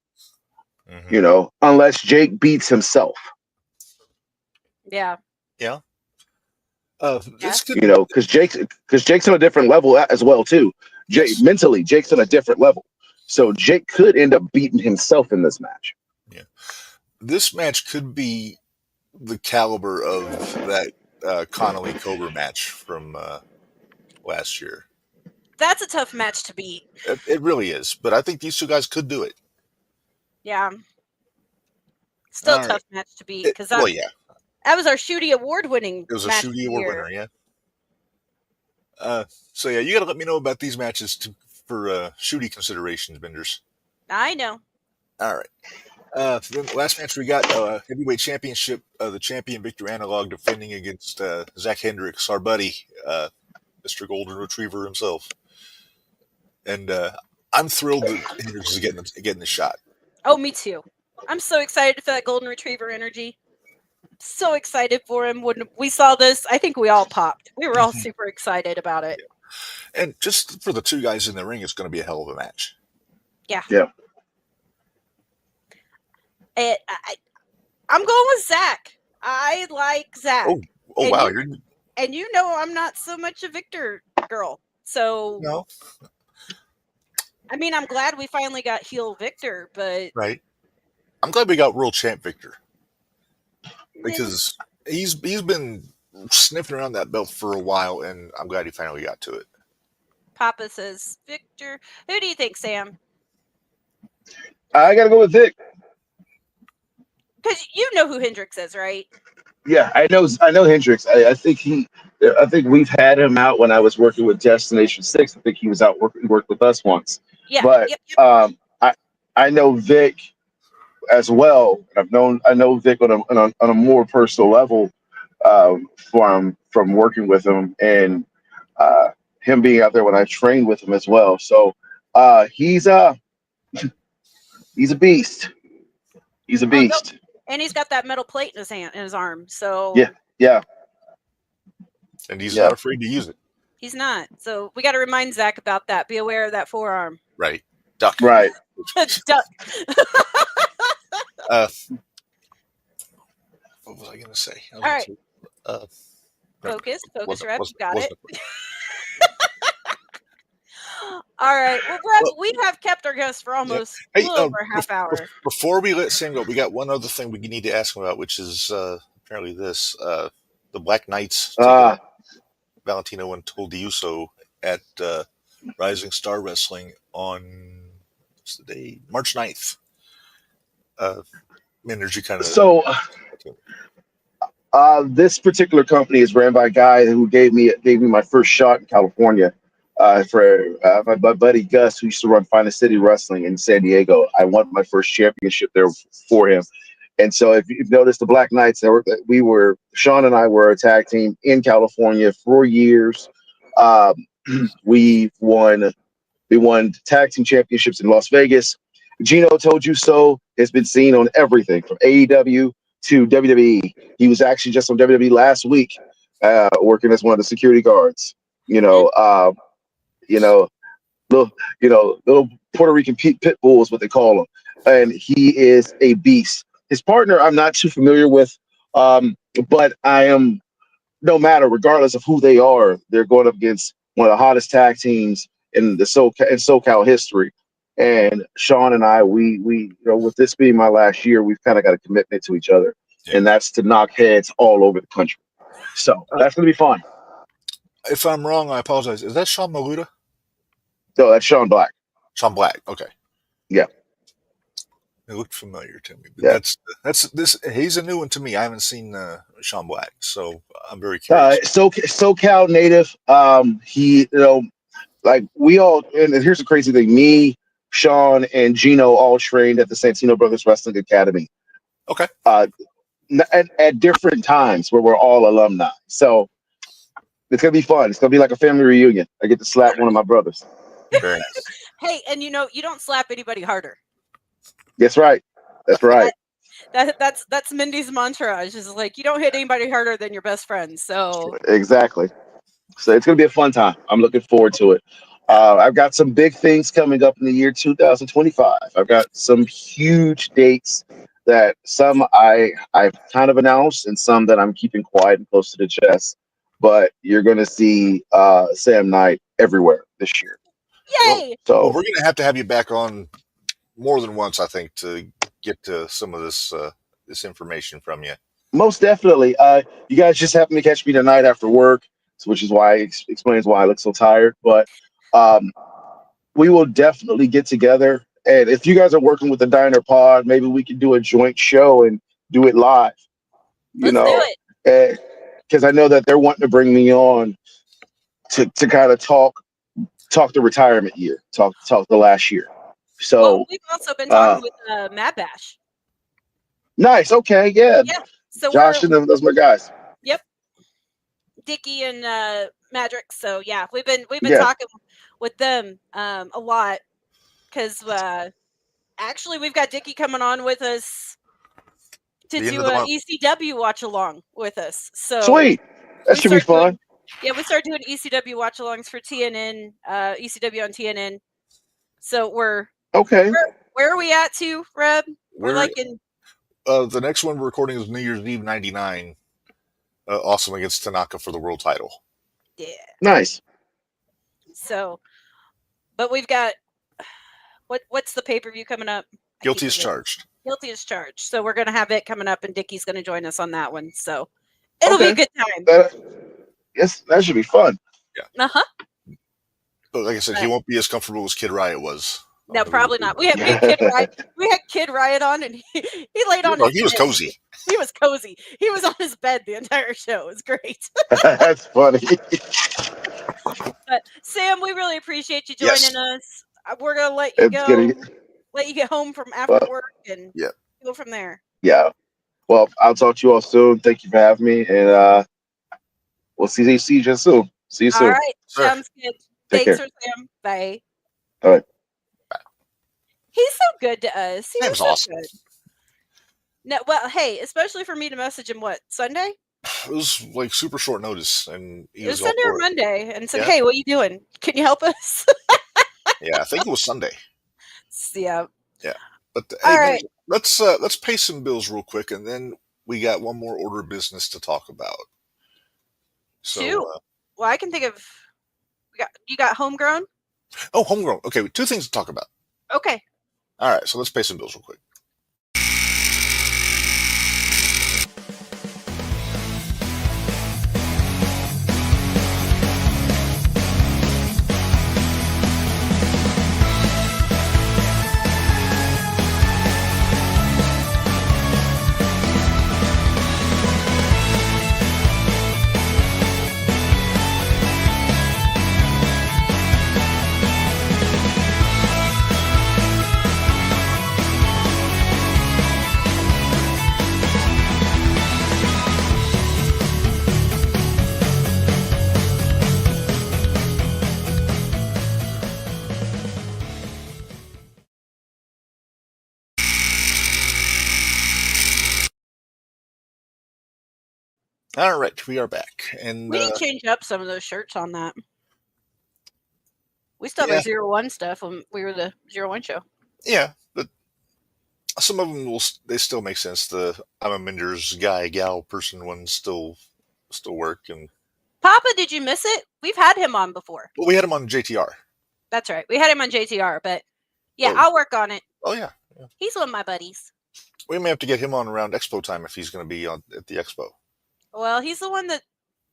Unless Jake beats himself. Yeah. Yeah. Because Jake's on a different level as well too. Mentally, Jake's on a different level. So Jake could end up beating himself in this match. Yeah. This match could be the caliber of that Connolly Cobra match from last year. That's a tough match to beat. It really is, but I think these two guys could do it. Yeah. Still a tough match to beat because that was our Shooty award-winning. It was a Shooty award winner, yeah. So yeah, you got to let me know about these matches for Shooty considerations, Minderz. I know. All right. Then the last match we got heavyweight championship. The champion Victor Analog defending against Zach Hendricks, our buddy, Mr. Golden Retriever himself. And I'm thrilled that Hendricks is getting the shot. Oh, me too. I'm so excited for that Golden Retriever energy. So excited for him. When we saw this, I think we all popped. We were all super excited about it. Yeah. And just for the two guys in the ring, it's going to be a hell of a match. Yeah. Yeah. I'm going with Zach. I like Zach. Oh wow. And I'm not so much a Victor girl. So no. I mean, I'm glad we finally got heel Victor, but right. I'm glad we got world champ Victor because he's been sniffing around that belt for a while, and I'm glad he finally got to it. Papa says Victor. Who do you think, Sam? I gotta go with Vic. Because you know who Hendrix is, right? Yeah, I know Hendrix. I think we've had him out when I was working with Destination Six. I think he was out worked with us once. Yeah. But Yep. I know Vic as well. I know Vic on a more personal level from working with him and uh, him being out there when I trained with him as well. So he's a beast. He's a Oh no. beast. And he's got that metal plate in his arm. So Yeah, yeah, And he's yeah. not afraid to use it. he's not. So we got to remind Zach about that. Be aware of that forearm. Right. Duck. Right. Duck. What was I going to say? All right. Focus, Reb. You got it. All right. Well, Reb, we have kept our guests for almost a little over a half hour. Before we let Sam go, we got one other thing we need to ask him about, which is apparently this: the Black Knights take Valentino and Toldiuso at Rising Star Wrestling on what's the day? March 9th. Minderz kind of So this particular company is ran by a guy who gave me my first shot in California. For my buddy Gus, who used to run Finest City Wrestling in San Diego. I won my first championship there for him. And so if you've noticed the Black Knights, Sean and I were a tag team in California for years. We won tag team championships in Las Vegas. Gino Told You So has been seen on everything from AEW to WWE. He was actually just on WWE last week, working as one of the security guards. Little Puerto Rican pit bull is what they call him, and he is a beast. His partner, I'm not too familiar with, but I am. No matter, regardless of who they are, they're going up against one of the hottest tag teams in SoCal history. And Sean and I, we with this being my last year, we've kind of got a commitment to each other, and that's to knock heads all over the country. So that's going to be fun. If I'm wrong, I apologize. Is that Sean Maluda? No, that's Sean Black. Sean Black. Okay. Yeah. It looked familiar to me. But Yeah. That's this. He's a new one to me. I haven't seen Sean Black, so I'm very curious. SoCal native. He, like we all. And here's the crazy thing: me, Sean, and Gino all trained at the Santino Brothers Wrestling Academy. Okay. At different times where we're all alumni. So it's gonna be fun. It's gonna be like a family reunion. I get to slap one of my brothers. Very nice. Hey, and you don't slap anybody harder. That's right. That's right. That's Mindy's mantra. It's just like you don't hit anybody harder than your best friend. So exactly. So it's gonna be a fun time. I'm looking forward to it. I've got some big things coming up in the year 2025. I've got some huge dates that some I've kind of announced and some that I'm keeping quiet and close to the chest. But you're gonna see Sam Knight everywhere this year. Yay! So we're gonna have you back on more than once, I think, to get to some of this information from you. Most definitely. You guys just happened to catch me tonight after work, which is why explains why I look so tired. But we will definitely get together. And if you guys are working with the Diner Pod, maybe we can do a joint show and do it live. Let's do it. Because I know that they're wanting to bring me on to kind of talk the retirement year, talk the last year. So we've also been talking with Mad Bash. Nice. Okay. Yeah. Yeah. So Josh and those are my guys. Yep. Dickie and Madrix. So yeah, we've been talking with them a lot because actually we've got Dickie coming on with us to do an ECW watch along with us. So sweet. That should be fun. We started doing ECW watch alongs for TNN, ECW on TNN. So we're okay. Where are we at to, Reb? We're like in the next one we're recording is New Year's Eve '99. Awesome against Tanaka for the world title. Yeah. Nice. So, but we've got what's the pay-per-view coming up? Guilty as Charged. Guilty as charged. So we're gonna have it coming up, and Dickie's gonna join us on that one. So it'll be a good time. Yes, that should be fun. Yeah. Uh huh. But like I said, he won't be as comfortable as Kid Riot was. No, probably not. We had Kid Riot. We had Kid Riot on, and he laid on. He was cozy. He was cozy. He was on his bed the entire show. It was great. That's funny. But Sam, we really appreciate you joining us. We're gonna let you let you get home from after work, and go from there. Yeah. Well, I'll talk to you all soon. Thank you for having me, and we'll see you soon. See you soon. All right, sounds good. Thanks for Sam. Bye. All right. He's so good to us. He was so awesome. good. No, well, hey, especially for me to message him. What, Sunday? It was like super short notice, and it was Sunday or Monday, and said, "Hey, what you doing? Can you help us?" Yeah, I think it was Sunday. Yeah. Yeah, but all hey, right, let's pay some bills real quick, and then we got one more order of business to talk about. So, well, I can think of. You got homegrown. Oh, homegrown. Okay, 2 things to talk about. Okay. All right, so let's pay some bills real quick. All right, we are back, and we did change up some of those shirts on that. We still have our 01 stuff when we were the 01 show. Yeah, but some of them they still make sense. The I'm a Minderz guy, gal, person ones still work. And Papa, did you miss it? We've had him on before. Well, we had him on JTR. That's right. We had him on JTR, but I'll work on it. Oh yeah. He's one of my buddies. We may have to get him on around Expo time if he's going to be at the Expo. Well, he's the one that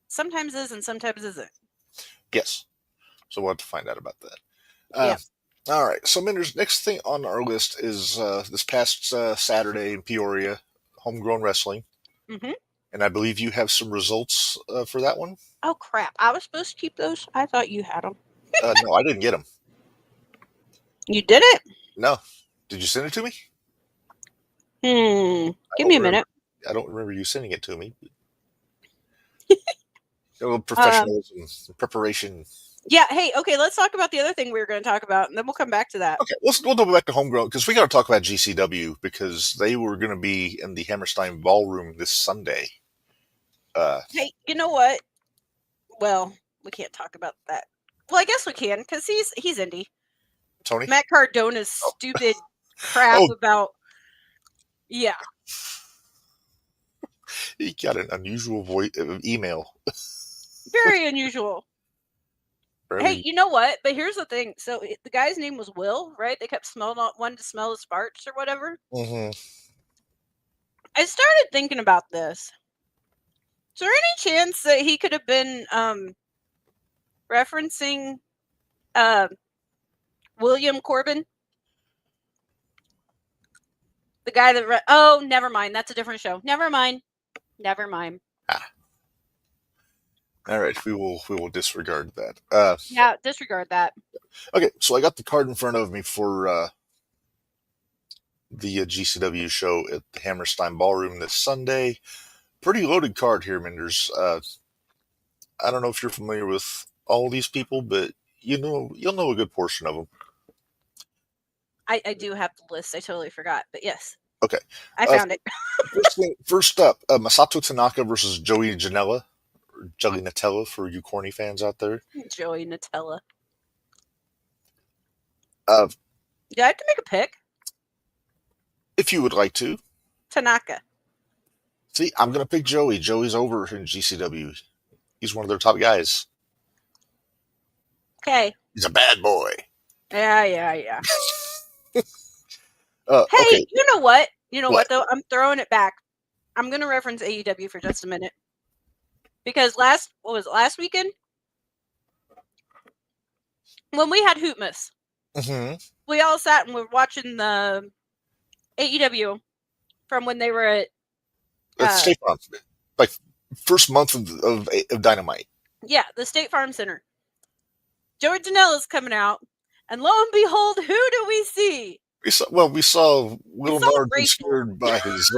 sometimes is and sometimes isn't. Yes. So we'll have to find out about that. All right. So, Minderz, next thing on our list is this past Saturday in Peoria, Homegrown Wrestling. Mm-hmm. And I believe you have some results for that one. Oh, crap. I was supposed to keep those? I thought you had them. No, I didn't get them. You didn't? No. Did you send it to me? Give me a minute. I don't remember you sending it to me. A little professionalism, preparation. Yeah. Hey, okay. Let's talk about the other thing we were going to talk about, and then we'll come back to that. Okay, we'll go back to Homegrown because we got to talk about GCW because they were going to be in the Hammerstein Ballroom this Sunday. Hey, you know what? Well, we can't talk about that. Well, I guess we can because he's indie. Tony? Matt Cardona's stupid crap about. Yeah. He got an unusual email. Very unusual. Hey, you know what? But here's the thing. So the guy's name was Will, right? They kept wanting to smell the sparks or whatever. Mm-hmm. I started thinking about this. Is there any chance that he could have been referencing William Corbin? The guy that... Oh, never mind. That's a different show. Never mind. All right, we will disregard that. Disregard that. Okay, so I got the card in front of me for the GCW show at the Hammerstein Ballroom this Sunday. Pretty loaded card here, Minderz. I don't know if you're familiar with all these people, but you'll know a good portion of them. I do have the list. I totally forgot, but yes. Okay. I found it. First up, Masato Tanaka versus Joey Janela. Or Jelly Nutella for you corny fans out there. Joey Nutella. Do I have to make a pick? If you would like to. Tanaka. See, I'm going to pick Joey. Joey's over in GCW. He's one of their top guys. Okay. He's a bad boy. Yeah. Hey, okay. you know what? You know What? what, though? I'm throwing it back. I'm going to reference AEW for just a minute. Because last weekend? When we had Hootmas, we all sat and were watching the AEW from when they were at State Farm, like first month of Dynamite. Yeah, the State Farm Center. Joey Janela's coming out, and lo and behold, who do we see? We saw Little Nard Rachel. obscured by his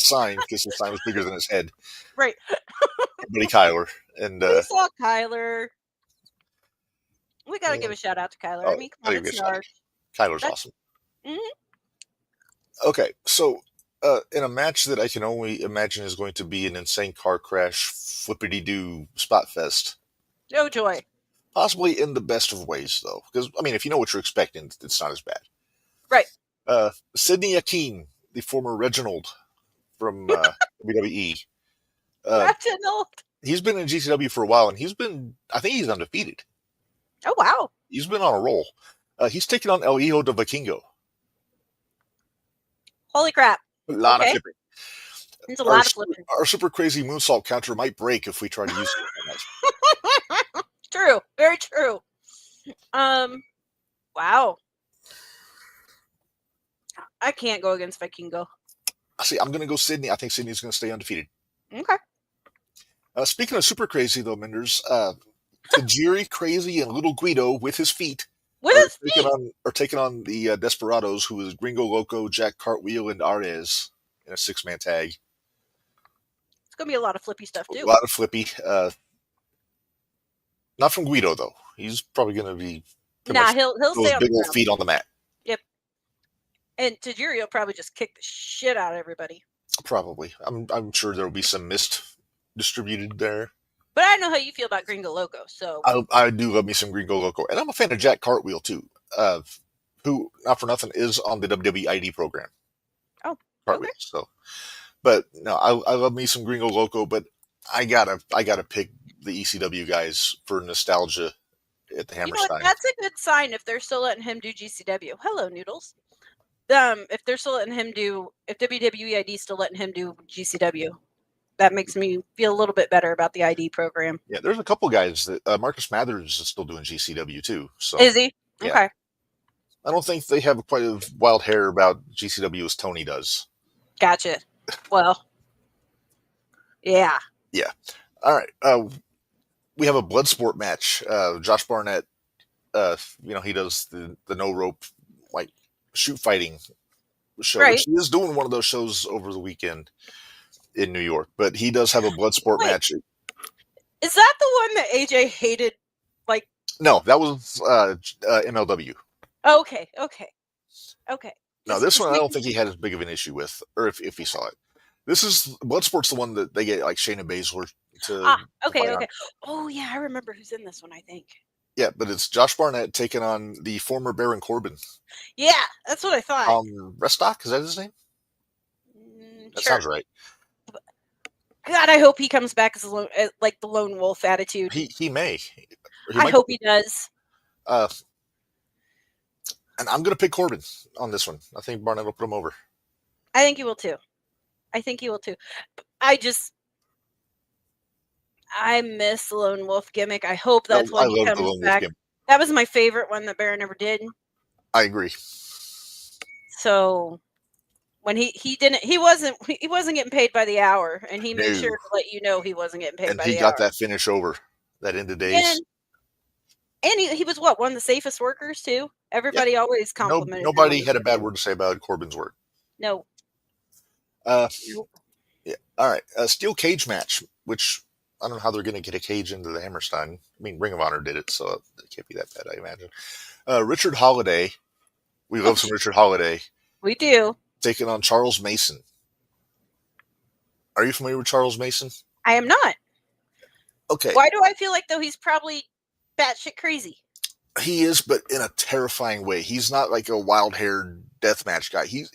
sign because his sign was bigger than his head. Right. Buddy Kyler. And we saw Kyler. We got to give a shout out to Kyler. I mean, come on, it's Nard. Kyler's awesome. Okay, so in a match that I can only imagine is going to be an insane car crash, flippity-doo spot fest. No joy. Possibly in the best of ways, though. Because, I mean, if you know what you're expecting, it's not as bad. Right. Sidney Akeem, the former Reginald from WWE. Reginald. He's been in GCW for a while, and I think he's undefeated. Oh, wow. He's been on a roll. He's taking on El Hijo de Vikingo. Holy crap. A lot of flipping. It's a lot of flipping. Our super crazy moonsault counter might break if we try to use it. True. Very true. Wow. I can't go against Vikingo. See, I'm going to go Sydney. I think Sydney's going to stay undefeated. Okay. Speaking of super crazy, though, Minderz, Tajiri, Crazy, and Little Guido with his feet are taking on the Desperados, who is Gringo Loco, Jack Cartwheel, and Arez in a 6-man tag. It's going to be a lot of flippy stuff, too. A lot of flippy. Not from Guido, though. He's probably going to be... he'll stay on big the old ground. feet on the mat. Yep. And Tajiri will probably just kick the shit out of everybody. Probably. I'm sure there will be some mist distributed there. But I know how you feel about Gringo Loco, so... I do love me some Gringo Loco. And I'm a fan of Jack Cartwheel, too, who, not for nothing, is on the WWE ID program. Oh, Cartwheel, okay. So. But, no, I love me some Gringo Loco, but I gotta pick the ECW guys for nostalgia at the Hammerstein. You know what, that's a good sign if they're still letting him do GCW. Hello, Noodles. If they're still letting him if WWE ID is still letting him do GCW, that makes me feel a little bit better about the ID program. Yeah, there's a couple guys that Marcus Mathers is still doing GCW too. So is he? Yeah. Okay. I don't think they have quite as wild hair about GCW as Tony does. Gotcha. Well, yeah. Yeah. All right. We have a blood sport match. Josh Barnett, he does the no rope shoot fighting show, right. which he is doing one of those shows over the weekend in New York, but he does have a blood sport match. Is that the one that AJ hated? No, that was MLW. Okay. No, this one I don't think he had as big of an issue with, or if he saw it. This is Bloodsport's the one that they get like Shayna Baszler to. Okay. Oh yeah, I remember who's in this one. I think. Yeah, but it's Josh Barnett taking on the former Baron Corbin. Yeah, that's what I thought. Restock, is that his name? That sounds right. God, I hope he comes back as the lone wolf attitude. He may. I hope he does. And I'm going to pick Corbin on this one. I think Barnett will put him over. I think he will too. I miss the lone wolf gimmick. I hope that's when he comes back. That was my favorite one that Baron ever did. I agree. So when he wasn't getting paid by the hour, and he made sure to let you know he wasn't getting paid by the hour. And he got that finish over that end of days. And he was one of the safest workers too. Everybody always complimented him. Nobody had a bad word to say about Corbin's work. No. Yeah. All right. Steel cage match, which I don't know how they're going to get a cage into the Hammerstein. I mean, Ring of Honor did it, so it can't be that bad, I imagine. Richard Holiday. We love some Richard Holiday. We do. Taking on Charles Mason. Are you familiar with Charles Mason? I am not. Okay. Why do I feel like, though, he's probably batshit crazy? He is, but in a terrifying way. He's not like a wild-haired deathmatch guy. You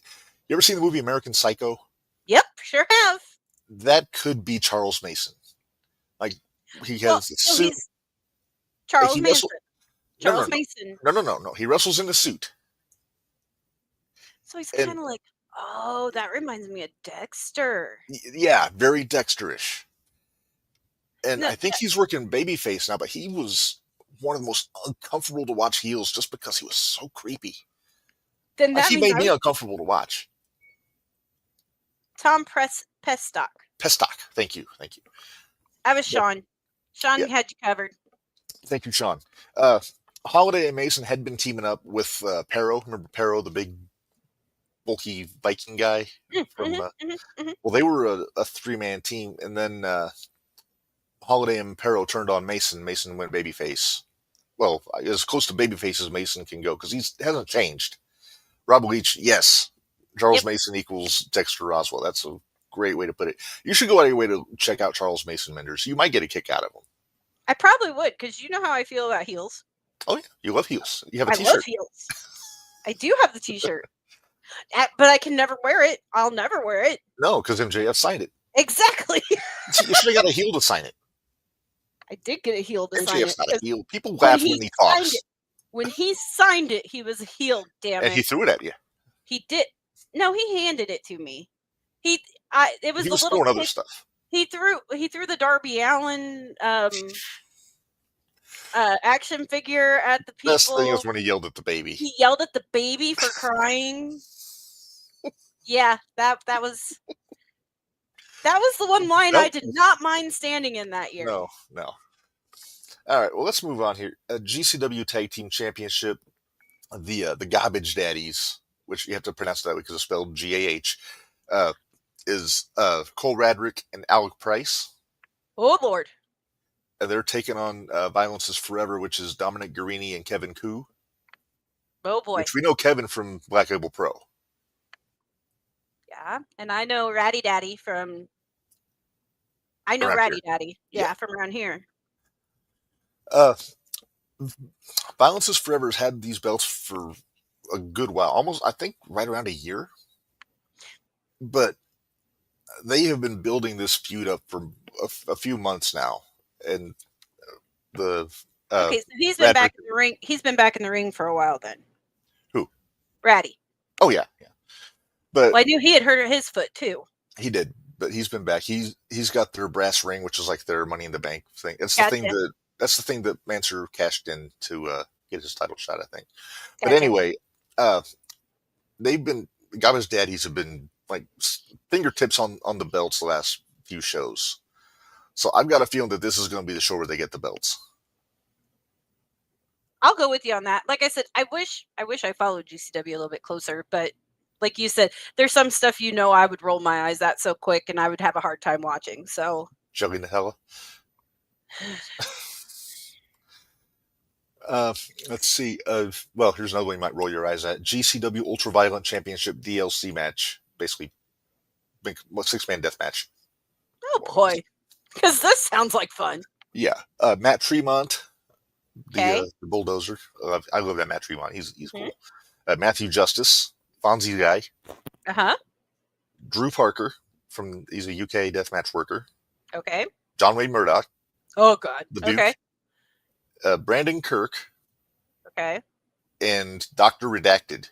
ever seen the movie American Psycho? Yep, sure have. That could be Charles Mason. Like, he has a suit. Charles Mason. Charles Mason. No. He wrestles in a suit. So he's kind of like Oh, that reminds me of Dexter. Yeah, very Dexterish. And No, I think he's working babyface now, but he was one of the most uncomfortable to watch heels just because he was so creepy. then Like, that he means made I me was uncomfortable to watch. Tom Pestock. Pestock, thank you. I was Yep. Sean. Sean Yeah. had you covered. Thank you, Sean. Holiday and Mason had been teaming up with Perro. Remember Perro, the big, bulky Viking guy? From Well, they were a three-man team, and then Holiday and Perro turned on Mason. Mason went babyface. Well, as close to babyface as Mason can go, because he hasn't changed. Rob Leach, yes. Charles Yep. Mason equals Dexter Roswell. That's a great way to put it. You should go out of your way to check out Charles Mason Minderz. You might get a kick out of him. I probably would, because you know how I feel about heels. Oh, yeah. You love heels. You have a I t-shirt. love heels. I do have the t-shirt. But I can never wear it. I'll never wear it. No, because MJF signed it. Exactly. You should have got a heel to sign it. I did get a heel to sign MJF's it. not a 'cause heel. People laugh when he talks. When he signed it, he was a heel, damn And it. he threw it at you. He did. No, he handed it to me. It was He the was little throwing other kick. stuff. He threw the Darby Allin action figure at the people. Best thing was when he yelled at the baby. He yelled at the baby for crying. Yeah, that was the one line I did not mind standing in that year. No. All right, well, let's move on here. GCW Tag Team Championship, the Garbage Daddies, which you have to pronounce that way because it's spelled G-A-H, is Cole Radrick and Alec Price. Oh, Lord. And they're taking on Violence is Forever, which is Dominic Guarini and Kevin Koo. Oh, boy. Which we know Kevin from Black Label Pro. Yeah, and I know Ratty Daddy from... I know Ratty Daddy. Yeah, from around here. Violence is Forever has had these belts for a good while, almost, I think, right around a year. But they have been building this feud up for a few months now, and the okay, so he's been back in the ring. He's been back in the ring for a while then. Who? Ratty. Oh yeah. But I knew he had hurt his foot too. He did, but he's been back. He's got their brass ring, which is like their Money in the Bank thing. It's the thing that Mansoor cashed in to get his title shot, I think. But anyway, Gaba's daddies have been like fingertips on the belts the last few shows. So I've got a feeling that this is going to be the show where they get the belts. I'll go with you on that. Like I said, I wish I followed GCW a little bit closer, but like you said, there's some stuff I would roll my eyes at so quick and I would have a hard time watching. So Joey Nahela. Let's see. Well, here's another one you might roll your eyes at. GCW Ultraviolent Championship DLC match. Basically, 6-man death match. Oh, boy. Because this sounds like fun. Yeah. Matt Tremont, the bulldozer. I love that Matt Tremont. He's cool. Matthew Justice, Fonzie guy. Uh-huh. Drew Parker, he's a UK deathmatch worker. Okay. John Wayne Murdoch. Oh, God. The Duke. Okay. Brandon Kirk. Okay. And Dr. Redacted.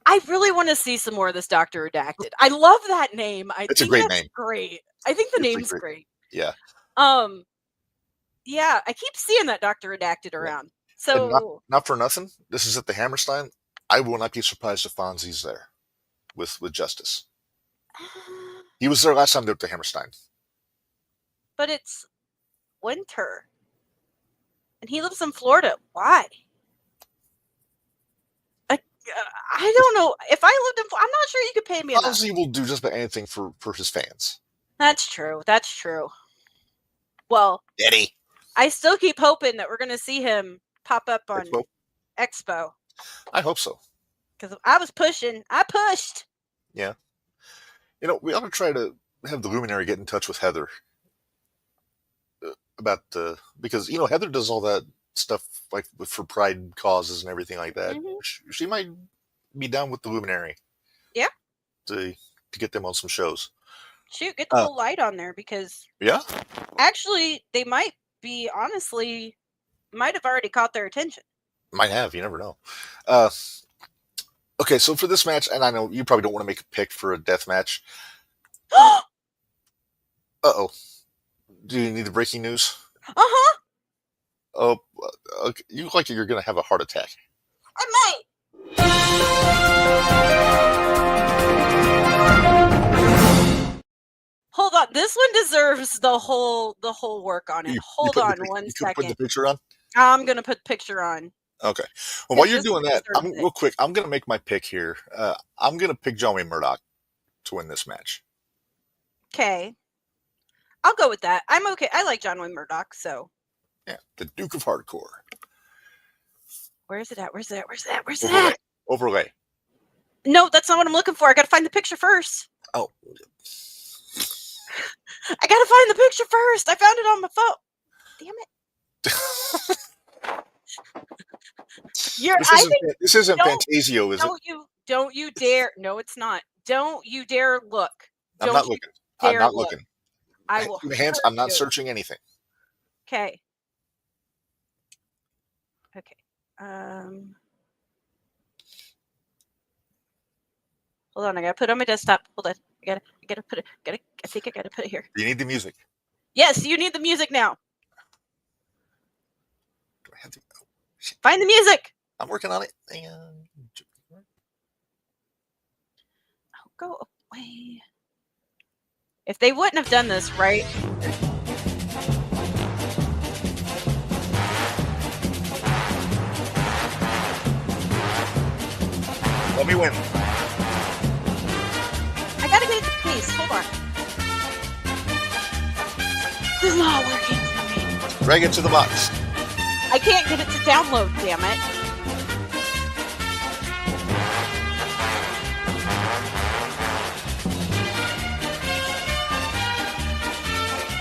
I really want to see some more of this Dr. Redacted. I love that name. It's a great name. Great. I think the name's great. Yeah. Yeah, I keep seeing that Dr. Redacted around. So not for nothing. This is at the Hammerstein. I will not be surprised if Fonzie's there with Justice. He was there last time they were at the Hammerstein. But it's winter. And he lives in Florida. Why? I don't know. If I lived in Florida, I'm not sure you could pay me enough. Fonzie will do just about anything for his fans. That's true. That's true. Well, Eddie. I still keep hoping that we're going to see him pop up on Expo. I hope so. Because I pushed. Yeah. We ought to try to have the Luminary get in touch with Heather about because Heather does all that stuff like for pride causes and everything like that. Mm-hmm. She might be down with the Luminary. Yeah. To get them on some shows. Shoot, get the whole light on there because actually they might have already caught their attention. Might have, you never know. Okay, so for this match, and I know you probably don't want to make a pick for a death match. Uh-oh. Do you need the breaking news? Uh-huh. Oh, okay. You look like you're going to have a heart attack. I might. Hold on. This one deserves the whole work on it. Hold on one You second. put the picture on? I'm going to put the picture on. Okay. Well, while you're This doing that, deserves it. real quick, I'm going to make my pick here. I'm going to pick John Wayne Murdoch to win this match. Okay. I'll go with that. I'm okay. I like John Wayne Murdoch, so. Yeah, the Duke of Hardcore. Where's it at? Where's it at? Where's it at? Where's Overlay. it at? Overlay. No, that's not what I'm looking for. I got to find the picture first. Oh. I got to find the picture first. I found it on my phone. Damn it. This isn't Fantasio, is it? Don't you dare. No, it's not. Don't you dare look. I'm not looking. I'm not looking. I will. Hands. I'm not searching anything. Okay. Okay. Hold on. I gotta put it on my desktop. Hold on. I gotta put it. I think I gotta put it here. You need the music. Yes, you need the music now. Do I have the? Oh, shit. Find the music. I'm working on it. Oh, go away. If they wouldn't have done this, right? Let me win. I gotta get it to pace. Hold on. This is not working for me. Drag it to the box. I can't get it to download, damn it.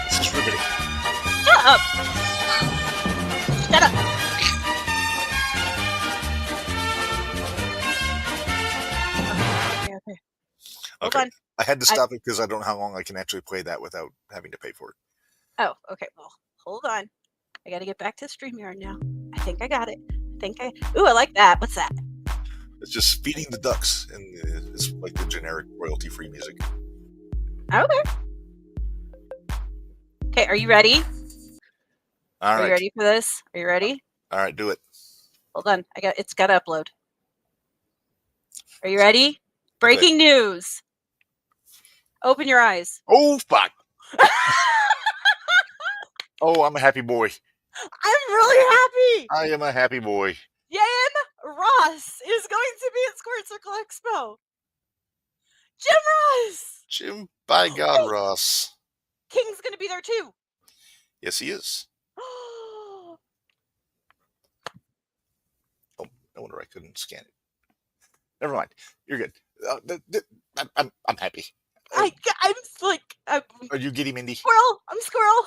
This is riveting. Shut up. Shut up. Okay. Hold on. I had to stop it because I don't know how long I can actually play that without having to pay for it. Oh, okay. Well, hold on. I got to get back to StreamYard now. I think I got it. Ooh, I like that. What's that? It's just feeding the ducks, and it's like the generic royalty-free music. Okay. Okay, are you ready? All right. Are you ready for this? Are you ready? All right, do it. Hold on. It's got to upload. Are you ready? Breaking news. Open your eyes. Oh, fuck. Oh, I'm a happy boy. I'm really happy. I am a happy boy. Jim Ross is going to be at Squirt Circle Expo. Jim Ross. Jim, by God, Ross. King's going to be there too. Yes, he is. Oh, no wonder I couldn't scan it. Never mind. You're good. I'm happy. I'm like... Are you giddy, Mindy? Squirrel. I'm squirrel.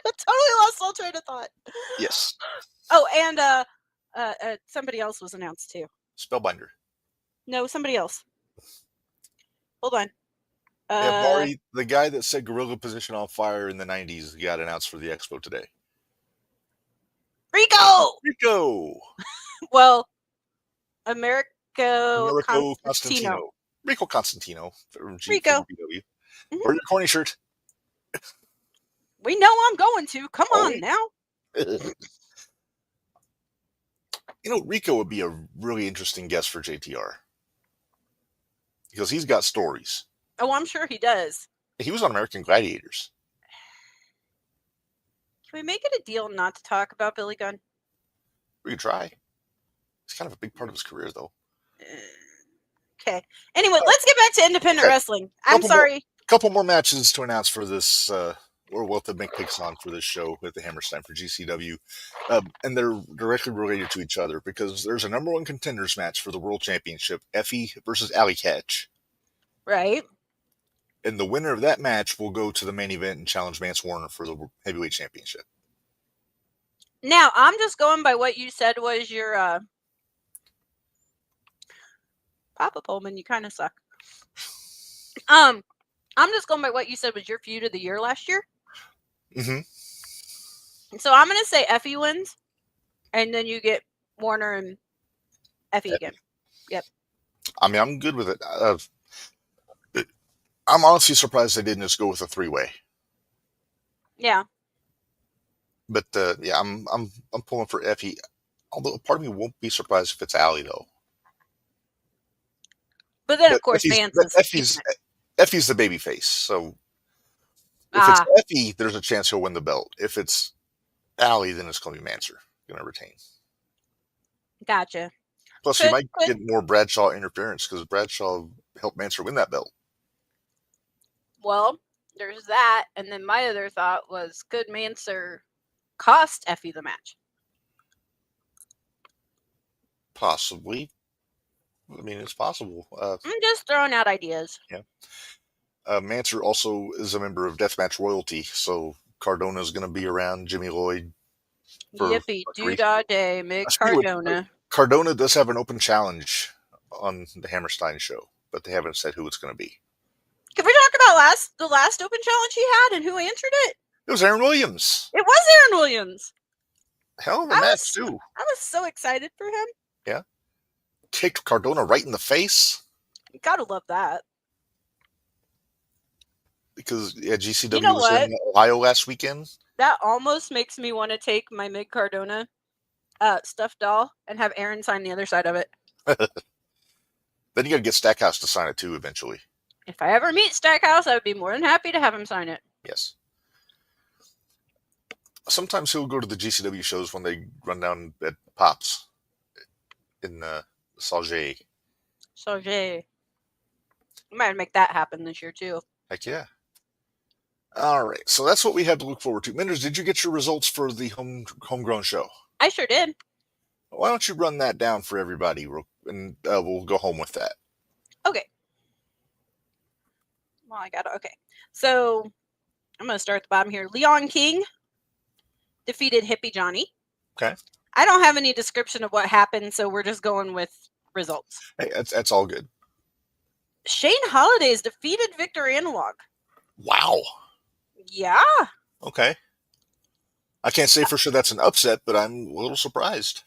Totally lost all train of thought. Yes. Oh, and somebody else was announced too. Spellbinder. No, somebody else. Hold on. Yeah, Bari, the guy that set Gorilla Position on fire in the 90s, got announced for the expo today. Rico! Well, Americo Constantino. Rico Constantino. Rico. Mm-hmm. Or your corny shirt. We know I'm going to. Come on now. You know, Rico would be a really interesting guest for JTR. Because he's got stories. Oh, I'm sure he does. He was on American Gladiators. Can we make it a deal not to talk about Billy Gunn? We could try. It's kind of a big part of his career, though. Okay. Anyway, let's get back to independent wrestling. I'm sorry. A couple more matches to announce for this, or we'll have to make picks on for this show at the Hammerstein for GCW. And they're directly related to each other because there's a number one contenders match for the World Championship, Effie versus Alley Catch. Right. And the winner of that match will go to the main event and challenge Vance Warner for the Heavyweight Championship. Now, I'm just going by what you said was your Papa Pullman, you kind of suck. I'm just going by what you said was your feud of the year last year. Mm-hmm. So I'm going to say Effie wins, and then you get Warner and Effie again. Yep. I mean, I'm good with it. I'm honestly surprised they didn't just go with a 3-way. Yeah. But yeah, I'm pulling for Effie. Although part of me won't be surprised if it's Allie though. But then, But of course, Vance is keeping it. Effie's the baby face. So if it's Effie, there's a chance he'll win the belt. If it's Allie, then it's going to be Manser going to retain. Gotcha. Plus, you might get more Bradshaw interference because Bradshaw helped Manser win that belt. Well, there's that, and then my other thought was, could Manser cost Effie the match? Possibly. I mean, it's possible. I'm just throwing out ideas. Yeah. Manser also is a member of Deathmatch Royalty, so Cardona's going to be around Jimmy Lloyd. Yippee doo-dah day, Mick Cardona. Cardona does have an open challenge on the Hammerstein show, but they haven't said who it's going to be. Can we talk about the last open challenge he had and who answered it? It was Aaron Williams. It was Aaron Williams. Hell of a match, too. I was so excited for him. Yeah. Kicked Cardona right in the face. You gotta love that. Because GCW was in Ohio last weekend. That almost makes me want to take my Mick Cardona stuffed doll and have Aaron sign the other side of it. Then you got to get Stackhouse to sign it too eventually. If I ever meet Stackhouse, I would be more than happy to have him sign it. Yes. Sometimes he'll go to the GCW shows when they run down at Pops in Sauget. Sauget. We might make that happen this year too. Heck yeah. All right, so that's what we had to look forward to. Minderz, did you get your results for the homegrown show? I sure did. Why don't you run that down for everybody, and we'll go home with that. Okay. Well, I got it. Okay. So I'm going to start at the bottom here. Leon King defeated Hippie Johnny. Okay. I don't have any description of what happened, so we're just going with results. Hey, that's all good. Shane Holidays defeated Victor Analog. Wow. Yeah. Okay. I can't say for sure that's an upset, but I'm a little surprised.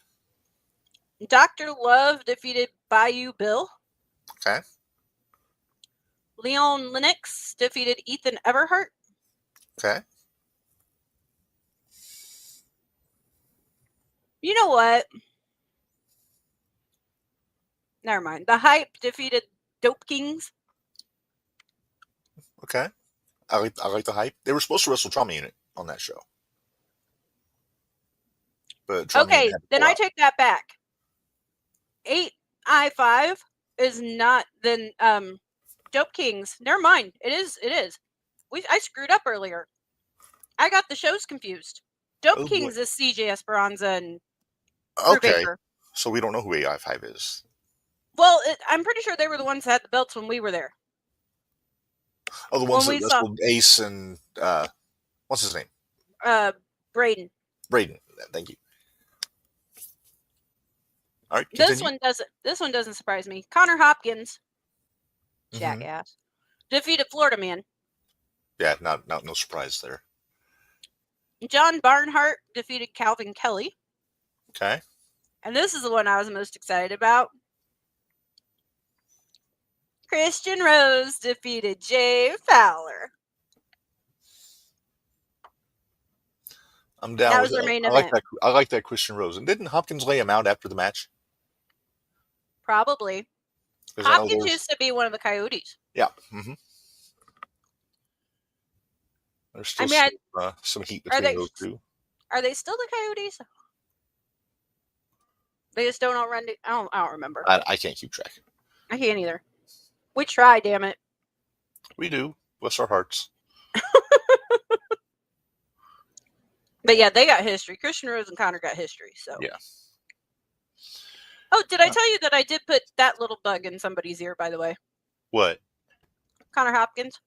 Dr. Love defeated Bayou Bill. Okay. Leon Lennox defeated Ethan Everhart. Okay. You know what? Never mind. The Hype defeated Dope Kings. Okay. I like the Hype. They were supposed to wrestle Trauma Unit on that show. But okay, then I take that back. 8i5 is not then Dope Kings. Never mind. It is. I screwed up earlier. I got the shows confused. Dope Kings is CJ Esperanza and Baker. So we don't know who 8i5 is. Well, I'm pretty sure they were the ones that had the belts when we were there. Oh, the ones that wrestled Ace and what's his name? Braden. Braden. Thank you. All right. Continue. This one doesn't surprise me. Connor Hopkins, jackass, defeated Florida Man. Yeah, no surprise there. John Barnhart defeated Calvin Kelly. Okay. And this is the one I was most excited about. Christian Rose defeated Jay Fowler. I'm down that with was it. Their main event. I like that Christian Rose. And didn't Hopkins lay him out after the match? Probably. Hopkins used to be one of the Coyotes. Yeah. Mm-hmm. There's still some heat between those two. Are they still the Coyotes? They just don't all run. I don't remember. I can't keep track. I can't either. We try, damn it. We do. Bless our hearts. But yeah, they got history. Christian Rose and Connor got history. So yeah. Oh, did I tell you that I did put that little bug in somebody's ear? By the way. What? Connor Hopkins.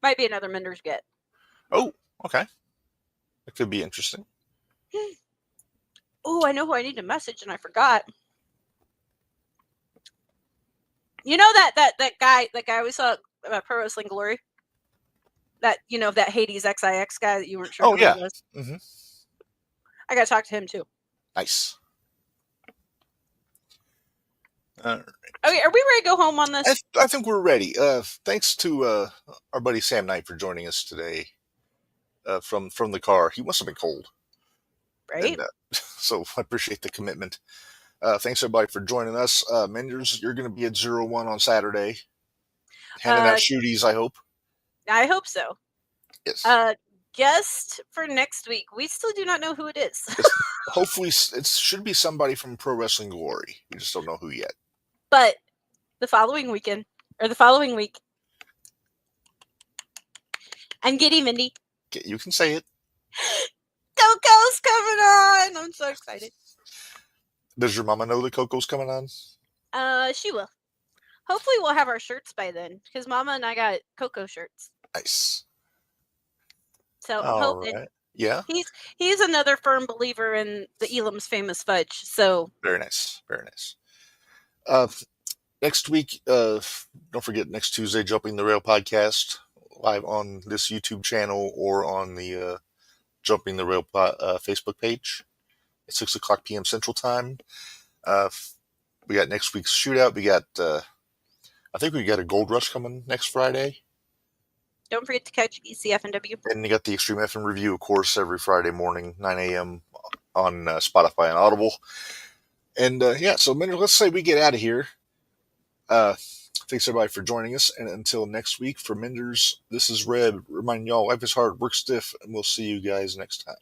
Might be another Minderz get. Oh, okay. That could be interesting. Oh, I know who I need to message, and I forgot. You know that guy we saw about Pro Wrestling Glory? That, that Hades XIX guy that you weren't sure who he was? Mm-hmm. I got to talk to him, too. Nice. Okay, are we ready to go home on this? I think we're ready. Thanks to our buddy Sam Knight for joining us today from the car. He must have been cold. Right? And so I appreciate the commitment. Thanks everybody for joining us. Minderz, you're going to be at 01 on Saturday. Handing out shooties, I hope. I hope so. Yes. Guest for next week. We still do not know who it is. Hopefully, it should be somebody from Pro Wrestling Glory. We just don't know who yet. But the following week, I'm giddy, Mindy. You can say it. Coco's coming on. I'm so excited. Does your mama know that Coco's coming on? She will. Hopefully, we'll have our shirts by then because Mama and I got Coco shirts. Nice. So I'm hoping. Right. Yeah. He's another firm believer in the Elam's famous fudge. So very nice, very nice. Next week, don't forget next Tuesday, Jumping the Rail podcast live on this YouTube channel or on the Jumping the Rail Facebook page at 6:00 p.m. Central Time. We got next week's Shootout. We got, I think we got a Gold Rush coming next Friday. Don't forget to catch ECFNW. And you got the Extreme FM review, of course, every Friday morning, 9 a.m. on Spotify and Audible. And so let's say we get out of here. Thanks everybody for joining us. And until next week, for Minderz, this is Reb. Reminding y'all, life is hard, work stiff, and we'll see you guys next time.